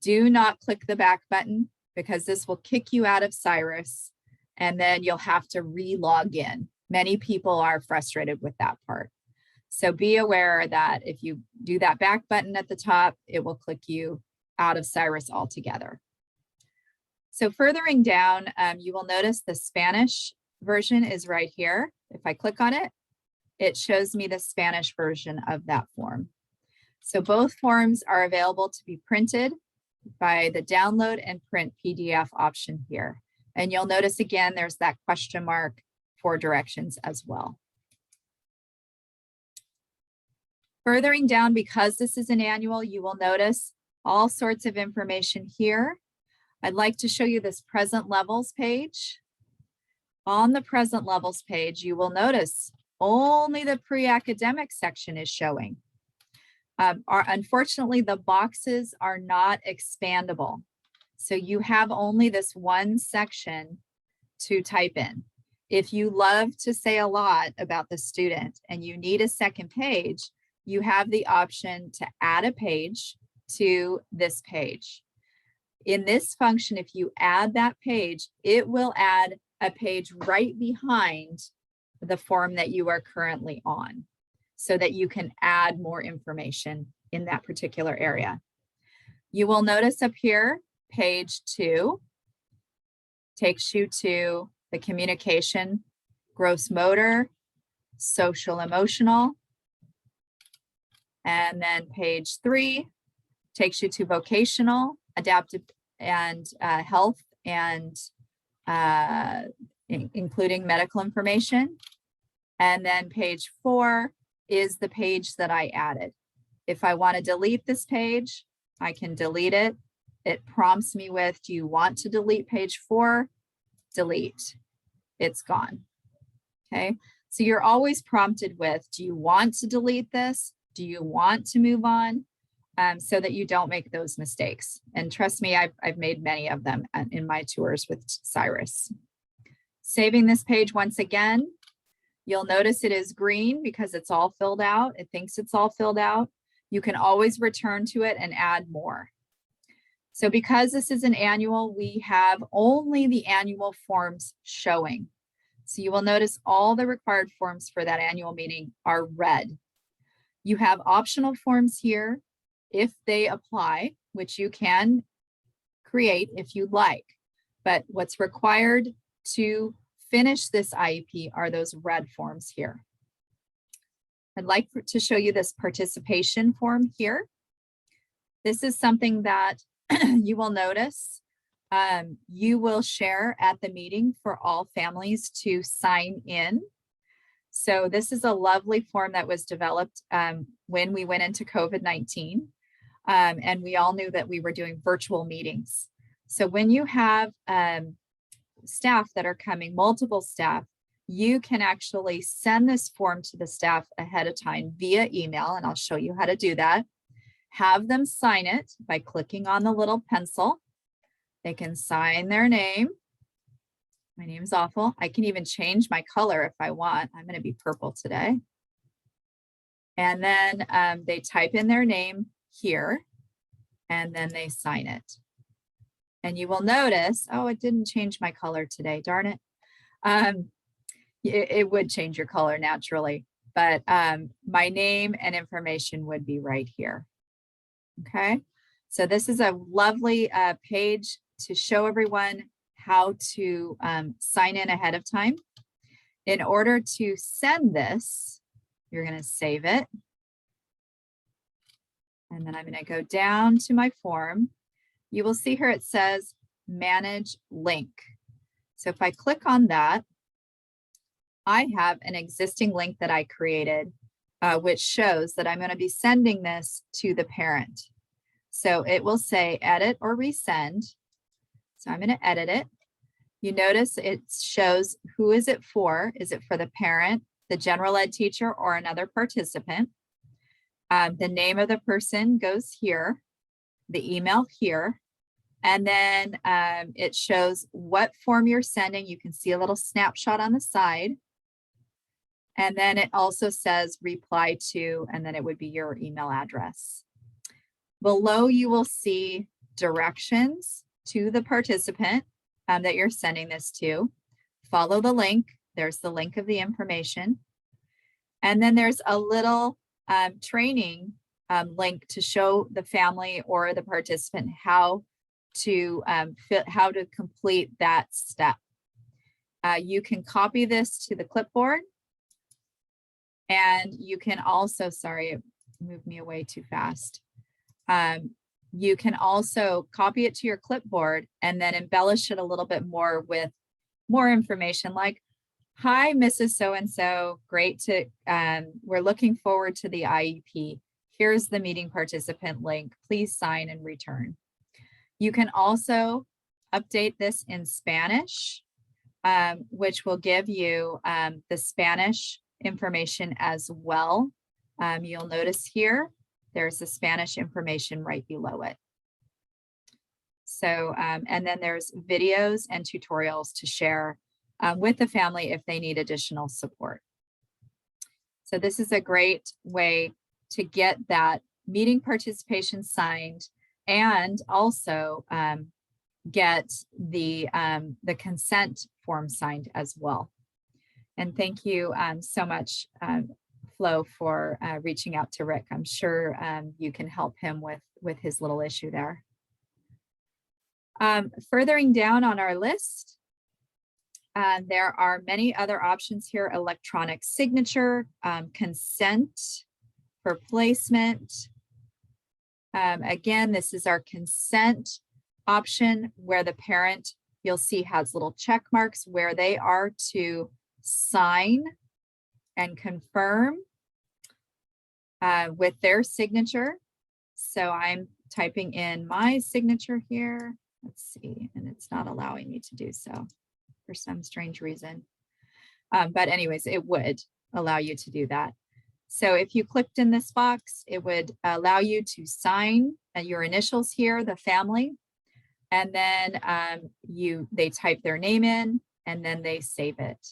do not click the back button because this will kick you out of SIRAS and then you'll have to re-log in. Many people are frustrated with that part. So be aware that if you do that back button at the top, it will click you out of SIRAS altogether. So furthering down, you will notice the Spanish version is right here. If I click on it, it shows me the Spanish version of that form. So both forms are available to be printed by the download and print PDF option here. And you'll notice again, there's that question mark for directions as well. Furthering down, because this is an annual, you will notice all sorts of information here. I'd like to show you this present levels page. On the present levels page, you will notice only the pre-academic section is showing. Unfortunately, the boxes are not expandable. So you have only this one section to type in. If you love to say a lot about the student and you need a second page, you have the option to add a page to this page. In this function, if you add that page, it will add a page right behind the form that you are currently on so that you can add more information in that particular area. You will notice up here, page 2 takes you to the communication, gross motor, social emotional, and then page 3 takes you to vocational, adaptive and health and including medical information. And then page 4 is the page that I added. If I want to delete this page, I can delete it. It prompts me with, do you want to delete page 4? Delete. It's gone. Okay. So you're always prompted with, do you want to delete this? Do you want to move on? So that you don't make those mistakes. And trust me, I've made many of them in my tours with SIRAS. Saving this page once again, you'll notice it is green because it's all filled out. It thinks it's all filled out. You can always return to it and add more. So because this is an annual, we have only the annual forms showing. So you will notice all the required forms for that annual meeting are red. You have optional forms here if they apply, which you can create if you'd like. But what's required to finish this IEP are those red forms here. I'd like to show you this participation form here. This is something that you will notice you will share at the meeting for all families to sign in. So this is a lovely form that was developed when we went into COVID-19. And we all knew that we were doing virtual meetings. So when you have staff that are coming, multiple staff, you can actually send this form to the staff ahead of time via email, and I'll show you how to do that. Have them sign it by clicking on the little pencil. They can sign their name. My name's awful. I can even change my color if I want. I'm going to be purple today. And then they type in their name here, and then they sign it. And you will notice, oh, it didn't change my color today, darn it. It would change your color naturally. but my name and information would be right here. Okay, so this is a lovely page to show everyone how to sign in ahead of time. In order to send this, you're going to save it. And then I'm going to go down to my form. You will see here it says manage link. So if I click on that, I have an existing link that I created, which shows that I'm going to be sending this to the parent. So it will say edit or resend. So I'm going to edit it. You notice it shows who is it for? Is it for the parent, the general ed teacher, or another participant? The name of the person goes here, the email here, and then it shows what form you're sending. You can see a little snapshot on the side. And then it also says reply to, and then it would be your email address. Below you will see directions to the participant that you're sending this to. Follow the link. There's the link of the information. And then there's a little training link to show the family or the participant how to complete that step. You can copy this to the clipboard, and you can also, sorry, it moved me away too fast. You can also copy it to your clipboard and then embellish it a little bit more with more information like, hi, Mrs. So-and-so, great to, we're looking forward to the IEP. Here's the meeting participant link. Please sign and return. You can also update this in Spanish, which will give you the Spanish information as well. You'll notice here, there's the Spanish information right below it. So, and then there's videos and tutorials to share with the family if they need additional support. So this is a great way to get that meeting participation signed and also get the consent form signed as well. And thank you so much, Flo, for reaching out to Rick. I'm sure you can help him with his little issue there. Furthering down on our list, there are many other options here: electronic signature, consent for placement. Again, this is our consent option where the parent, you'll see, has little check marks where they are to sign and confirm with their signature. So I'm typing in my signature here. Let's see, and it's not allowing me to do so for some strange reason. But anyways, it would allow you to do that. So if you clicked in this box, it would allow you to sign your initials here, the family, and then they type their name in and then they save it.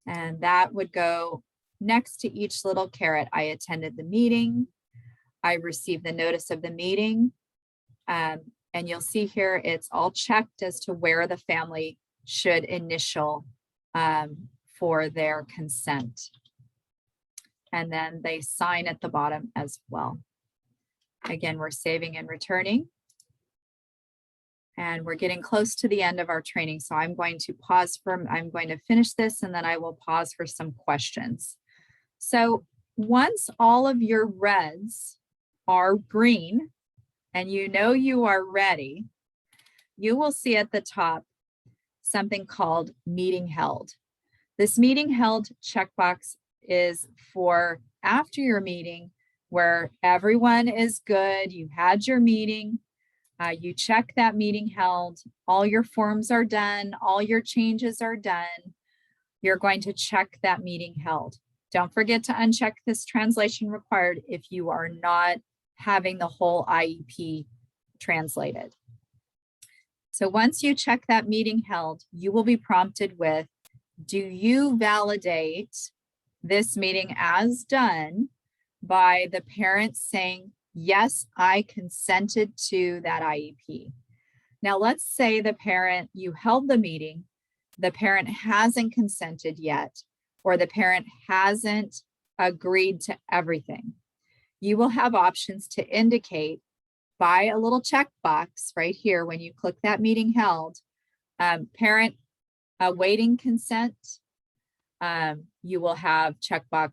And that would go next to each little caret. I attended the meeting. I received the notice of the meeting. And you'll see here, it's all checked as to where the family should initial for their consent. And then they sign at the bottom as well. Again, we're saving and returning. And we're getting close to the end of our training. So I'm going to finish this and then I will pause for some questions. So once all of your reds are green and you know you are ready, you will see at the top something called meeting held. This meeting held checkbox is for after your meeting where everyone is good, you had your meeting, you check that meeting held, all your forms are done, all your changes are done. You're going to check that meeting held. Don't forget to uncheck this translation required if you are not having the whole IEP translated. So once you check that meeting held, you will be prompted with, do you validate this meeting as done by the parents saying, yes, I consented to that IEP. Now let's say the parent, you held the meeting, the parent hasn't consented yet, or the parent hasn't agreed to everything. You will have options to indicate by a little checkbox right here when you click that meeting held, parent awaiting consent. You will have checkbox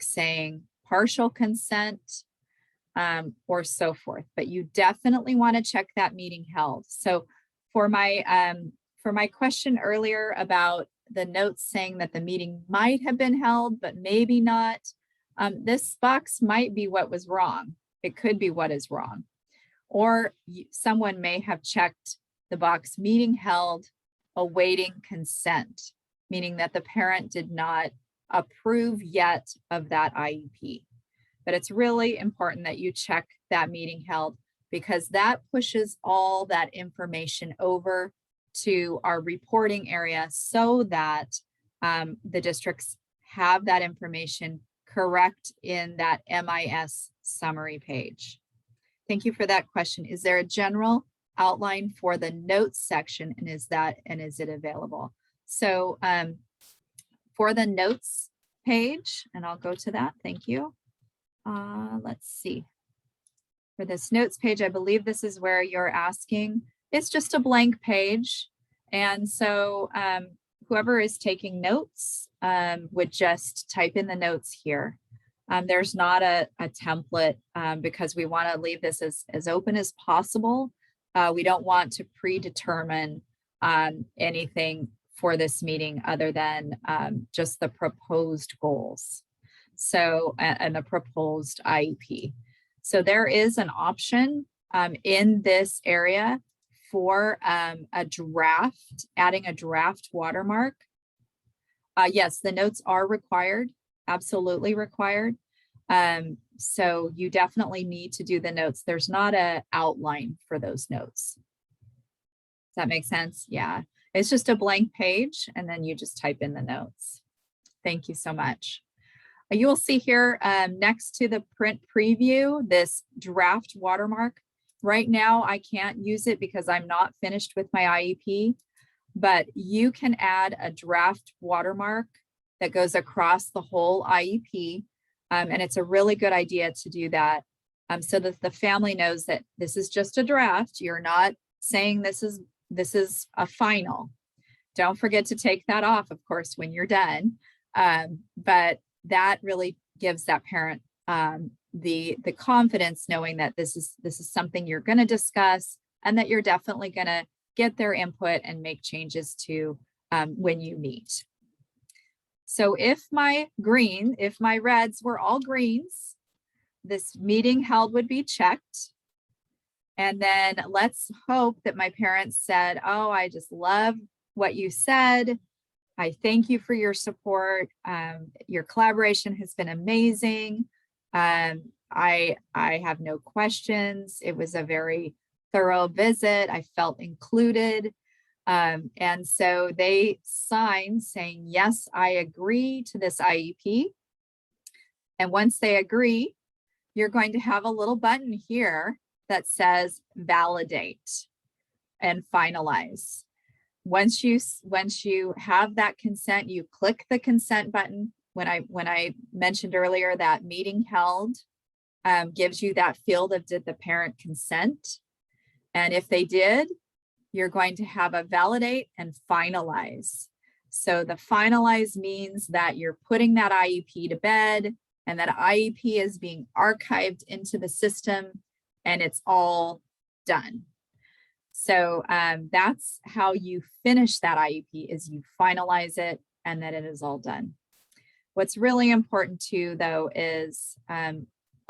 saying partial consent, or so forth, but you definitely want to check that meeting held. So for my question earlier about the notes saying that the meeting might have been held, but maybe not, this box might be what was wrong. It could be what is wrong. Or someone may have checked the box meeting held awaiting consent, meaning that the parent did not approve yet of that IEP. But it's really important that you check that meeting held, because that pushes all that information over to our reporting area so that the districts have that information correct in that MIS summary page. Thank you for that question. Is there a general outline for the notes section, and is it available? So for the notes page, and I'll go to that, thank you. Let's see. For this notes page, I believe this is where you're asking. It's just a blank page. And so whoever is taking notes would just type in the notes here. There's not a template because we want to leave this as open as possible. We don't want to predetermine anything for this meeting other than just the proposed goals. So, and the proposed IEP. So there is an option in this area for a draft, adding a draft watermark. Yes, the notes are required, absolutely required. So you definitely need to do the notes. There's not an outline for those notes. Does that make sense? Yeah, it's just a blank page and then you just type in the notes. Thank you so much. You will see here next to the print preview, this draft watermark. Right now, I can't use it because I'm not finished with my IEP, but you can add a draft watermark that goes across the whole IEP. And it's a really good idea to do that so that the family knows that this is just a draft. You're not saying this is a final. Don't forget to take that off, of course, when you're done. But that really gives that parent the confidence knowing that this is something you're going to discuss and that you're definitely going to get their input and make changes to when you meet. So if my reds were all greens, this meeting held would be checked. And then let's hope that my parents said, oh, I just love what you said. I thank you for your support. Your collaboration has been amazing. I have no questions. It was a very thorough visit. I felt included. And so they signed saying, yes, I agree to this IEP. And once they agree, you're going to have a little button here that says validate and finalize. Once you have that consent, you click the consent button. When I mentioned earlier that meeting held gives you that field of did the parent consent? And if they did, you're going to have a validate and finalize. So the finalize means that you're putting that IEP to bed and that IEP is being archived into the system and it's all done. So that's how you finish that IEP, is you finalize it and that it is all done. What's really important too, though, is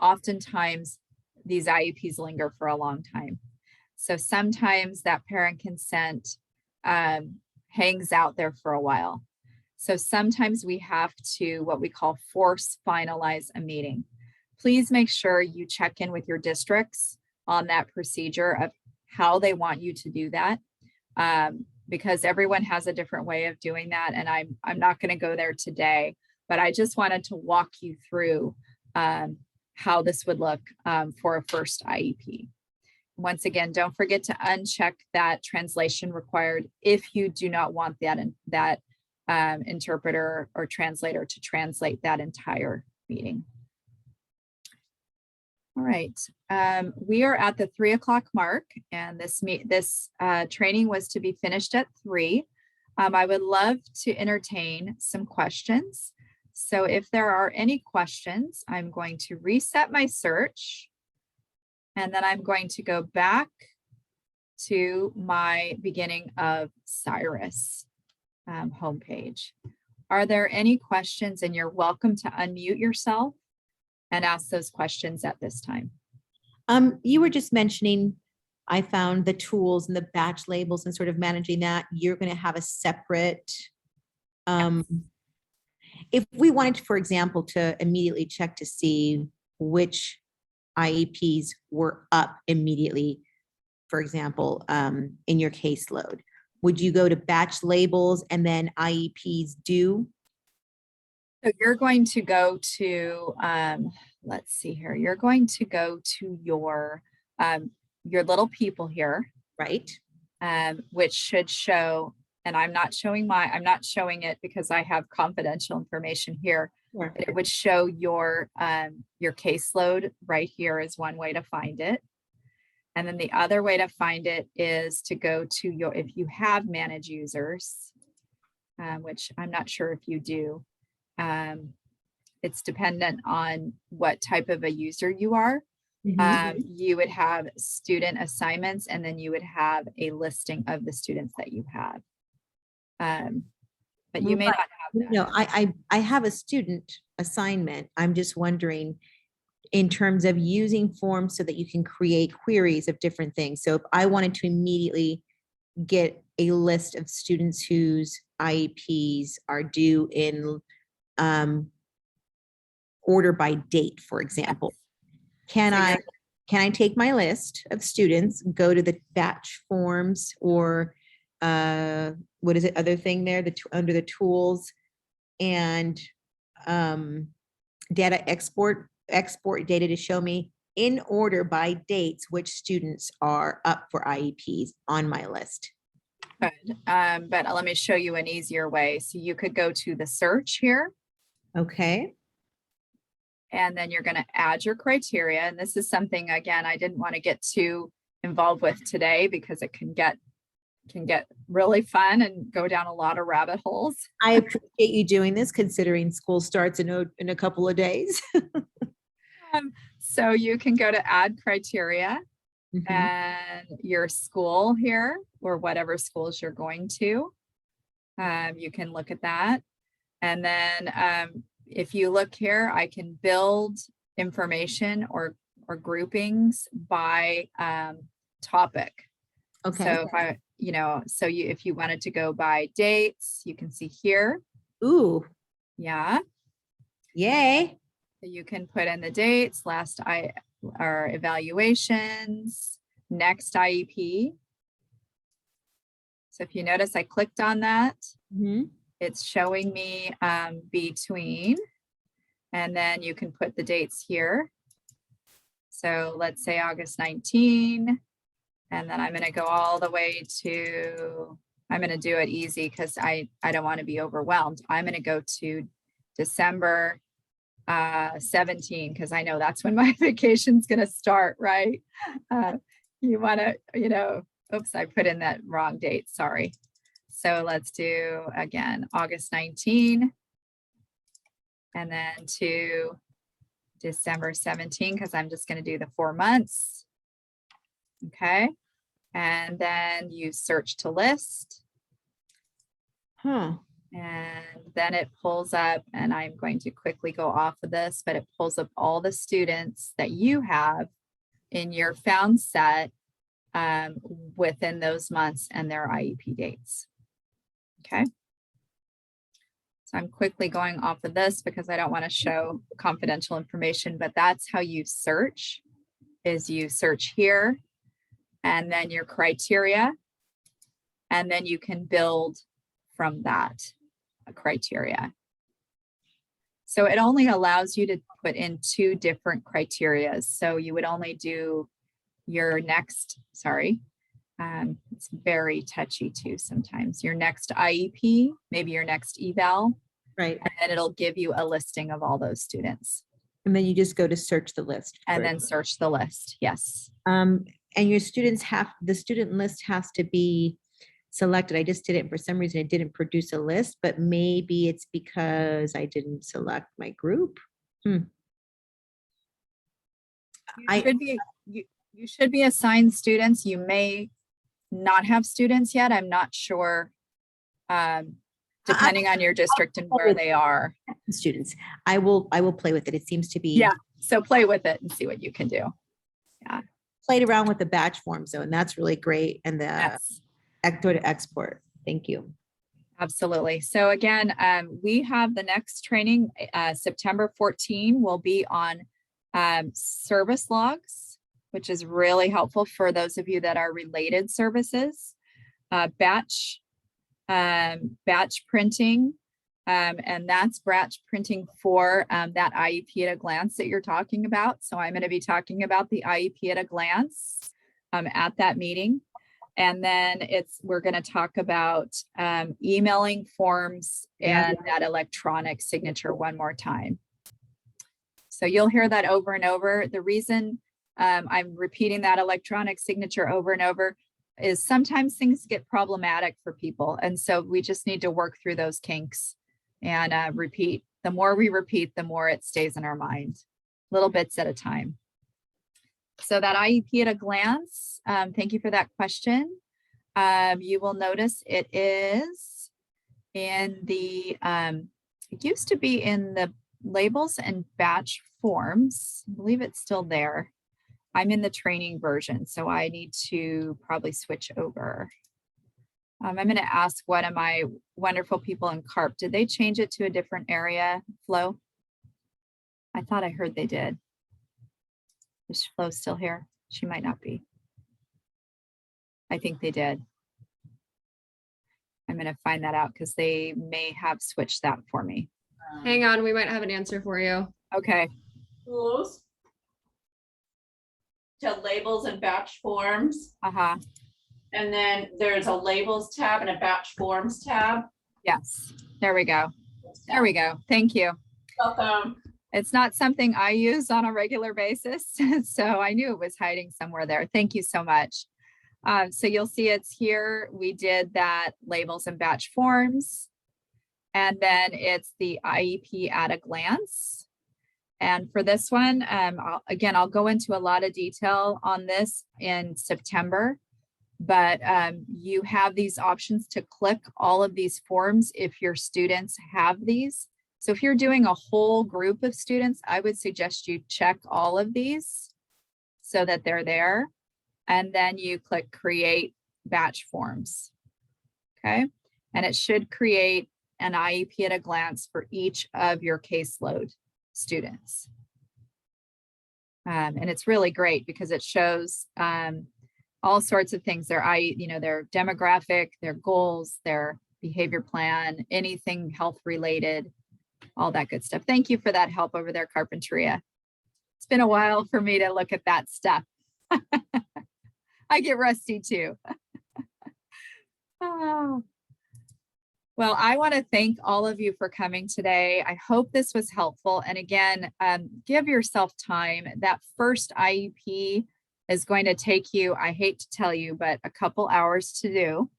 oftentimes these IEPs linger for a long time. So sometimes that parent consent hangs out there for a while. So sometimes we have to what we call force finalize a meeting. Please make sure you check in with your districts on that procedure of how they want you to do that, because everyone has a different way of doing that. And I'm not going to go there today, but I just wanted to walk you through how this would look for a first IEP. Once again, don't forget to uncheck that translation required if you do not want that interpreter or translator to translate that entire meeting. All right, we are at the 3 o'clock mark, and this training was to be finished at 3. I would love to entertain some questions. So if there are any questions, I'm going to reset my search, and then I'm going to go back to my beginning of SIRAS homepage. Are there any questions? And you're welcome to unmute yourself and ask those questions at this time. You were just mentioning, I found the tools and the batch labels and sort of managing that. You're going to have a separate, if we wanted, for example, to immediately check to see which IEPs were up immediately, for example, in your caseload, would you go to batch labels and then IEPs due? So you're going to go to, let's see here. You're going to go to your little people here, Right. which should show, and I'm not showing it because I have confidential information here. Sure. But it would show your caseload right here is one way to find it. And then the other way to find it is to go to your, if you have manage users, which I'm not sure if you do. It's dependent on what type of a user you are. You would have student assignments, and then you would have a listing of the students that you have. But you may not have that. No, I have a student assignment. I'm just wondering, in terms of using forms so that you can create queries of different things. So if I wanted to immediately get a list of students whose IEPs are due in order by date, for example, can I take my list of students, go to the batch forms, or what is it, other thing there, under the tools, and data export data to show me in order by dates which students are up for IEPs on my list? Good. But let me show you an easier way. So you could go to the search here. Okay. And then you're going to add your criteria. And this is something, again, I didn't want to get too involved with today because it can get really fun and go down a lot of rabbit holes. I appreciate you doing this, considering school starts in a couple of days. So you can go to add criteria and your school here, or whatever schools you're going to. You can look at that. And then if you look here, I can build information or groupings by topic. Okay. So if I, if you wanted to go by dates, you can see here. Ooh. Yeah. Yay. So you can put in the dates, or evaluations, next IEP. So if you notice, I clicked on that. It's showing me between, and then you can put the dates here. So let's say August 19, and then I'm going to go all the way to, I'm going to do it easy because I don't want to be overwhelmed. I'm going to go to December 17, because I know that's when my vacation's going to start, right? You want to, oops, I put in that wrong date, sorry. So let's do, again, August 19, and then to December 17, because I'm just going to do the 4 months. Okay. And then you search to list. And then it pulls up, and I'm going to quickly go off of this, but it pulls up all the students that you have in your found set within those months and their IEP dates. Okay. So I'm quickly going off of this because I don't want to show confidential information, but that's how you search, is you search here and then your criteria, and then you can build from that criteria. So it only allows you to put in 2 different criteria. So you would only do your next, it's very touchy too sometimes, your next IEP, maybe your next eval. Right. and then it'll give you a listing of all those students And then you just go to search the list. and for it. then search the list. Yes. And your students the student list has to be selected. I just did it, and for some reason it didn't produce a list, but maybe it's because I didn't select my group. You I- should be, you should be assigned students. You may not have students yet. I'm not sure. Depending on your district and where they are. Students, I will play with it. It seems to be. Yeah. So play with it and see what you can do. Played around with the batch form, so, and that's really great. And the Yes, go to export. Thank you. absolutely. So again, we have the next training, September 14 will be on service logs, which is really helpful for those of you that are related services, batch printing, and that's batch printing for that IEP at a glance that you're talking about. So I'm going to be talking about the IEP at a glance at that meeting. And then we're going to talk about emailing forms and that electronic signature one more time. So you'll hear that over and over. The reason I'm repeating that electronic signature over and over is sometimes things get problematic for people. And so we just need to work through those kinks and repeat. The more we repeat, the more it stays in our mind, little bits at a time. So that IEP at a glance, thank you for that question. You will notice it is in the, it used to be in the labels and batch forms. I believe it's still there. I'm in the training version, so I need to probably switch over. I'm going to ask one of my wonderful people in CARP, did they change it to a different area, Flo? I thought I heard they did. Is Flo still here? She might not be. I think they did. I'm going to find that out because they may have switched that for me. Hang on, we might have an answer for you. Okay. Tools to labels and batch forms. Uh-huh. And then there's a labels tab and a batch forms tab. Yes. There we go. There we go. Thank you. Welcome. It's not something I use on a regular basis, so I knew it was hiding somewhere there. Thank you so much. So you'll see it's here. We did that labels and batch forms. And then it's the IEP at a glance. And for this one, I'll go into a lot of detail on this in September, but you have these options to click all of these forms if your students have these. So if you're doing a whole group of students, I would suggest you check all of these so that they're there. And then you click create batch forms. Okay. And it should create an IEP at a glance for each of your caseload students. And it's really great because it shows all sorts of things, their demographic, their goals, their behavior plan, anything health related, all that good stuff. Thank you for that help over there, Carpinteria. It's been a while for me to look at that stuff. I get rusty too. Oh. Well, I want to thank all of you for coming today. I hope this was helpful. And again, give yourself time. That first IEP is going to take you, I hate to tell you, but a couple hours to do.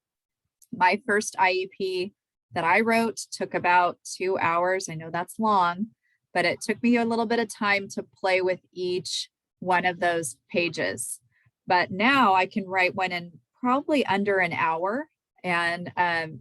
My first IEP that I wrote took about 2 hours. I know that's long, but it took me a little bit of time to play with each one of those pages. But now I can write one in probably under an hour. And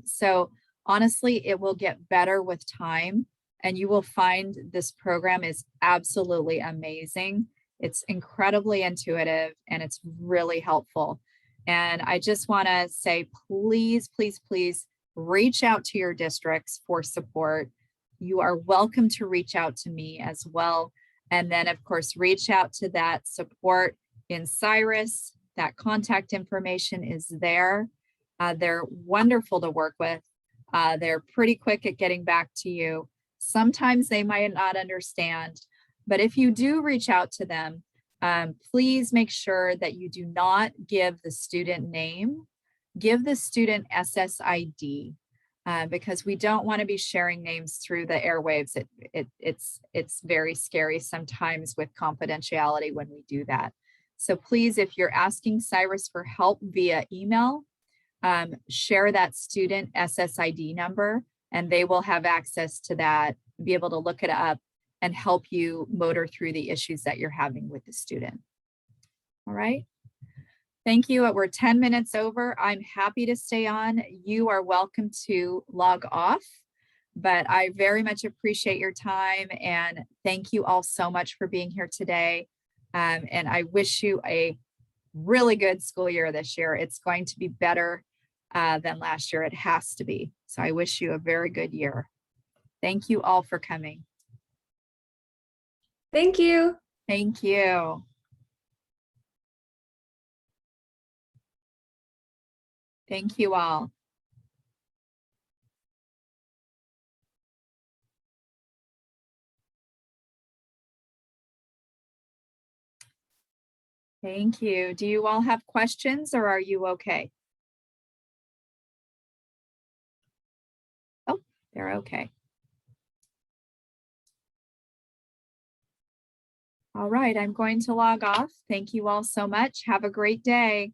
so honestly, it will get better with time, and you will find this program is absolutely amazing. It's incredibly intuitive and it's really helpful. And I just want to say, please, please, please reach out to your districts for support. You are welcome to reach out to me as well. And then of course, reach out to that support in SIRAS. That contact information is there. They're wonderful to work with. They're pretty quick at getting back to you. Sometimes they might not understand, but if you do reach out to them, please make sure that you do not give the student name, give the student SSID. because we don't want to be sharing names through the airwaves. It's very scary sometimes with confidentiality when we do that. So please, if you're asking SIRAS for help via email, share that student SSID number, and they will have access to that, be able to look it up and help you motor through the issues that you're having with the student. All right. Thank you. We're 10 minutes over. I'm happy to stay on. You are welcome to log off, but I very much appreciate your time and thank you all so much for being here today. And I wish you a really good school year this year. It's going to be better than last year. It has to be. So I wish you a very good year. Thank you all for coming. Thank you. Thank you. Thank you all. Thank you. Do you all have questions or are you okay? Oh, they're okay. All right, I'm going to log off. Thank you all so much. Have a great day.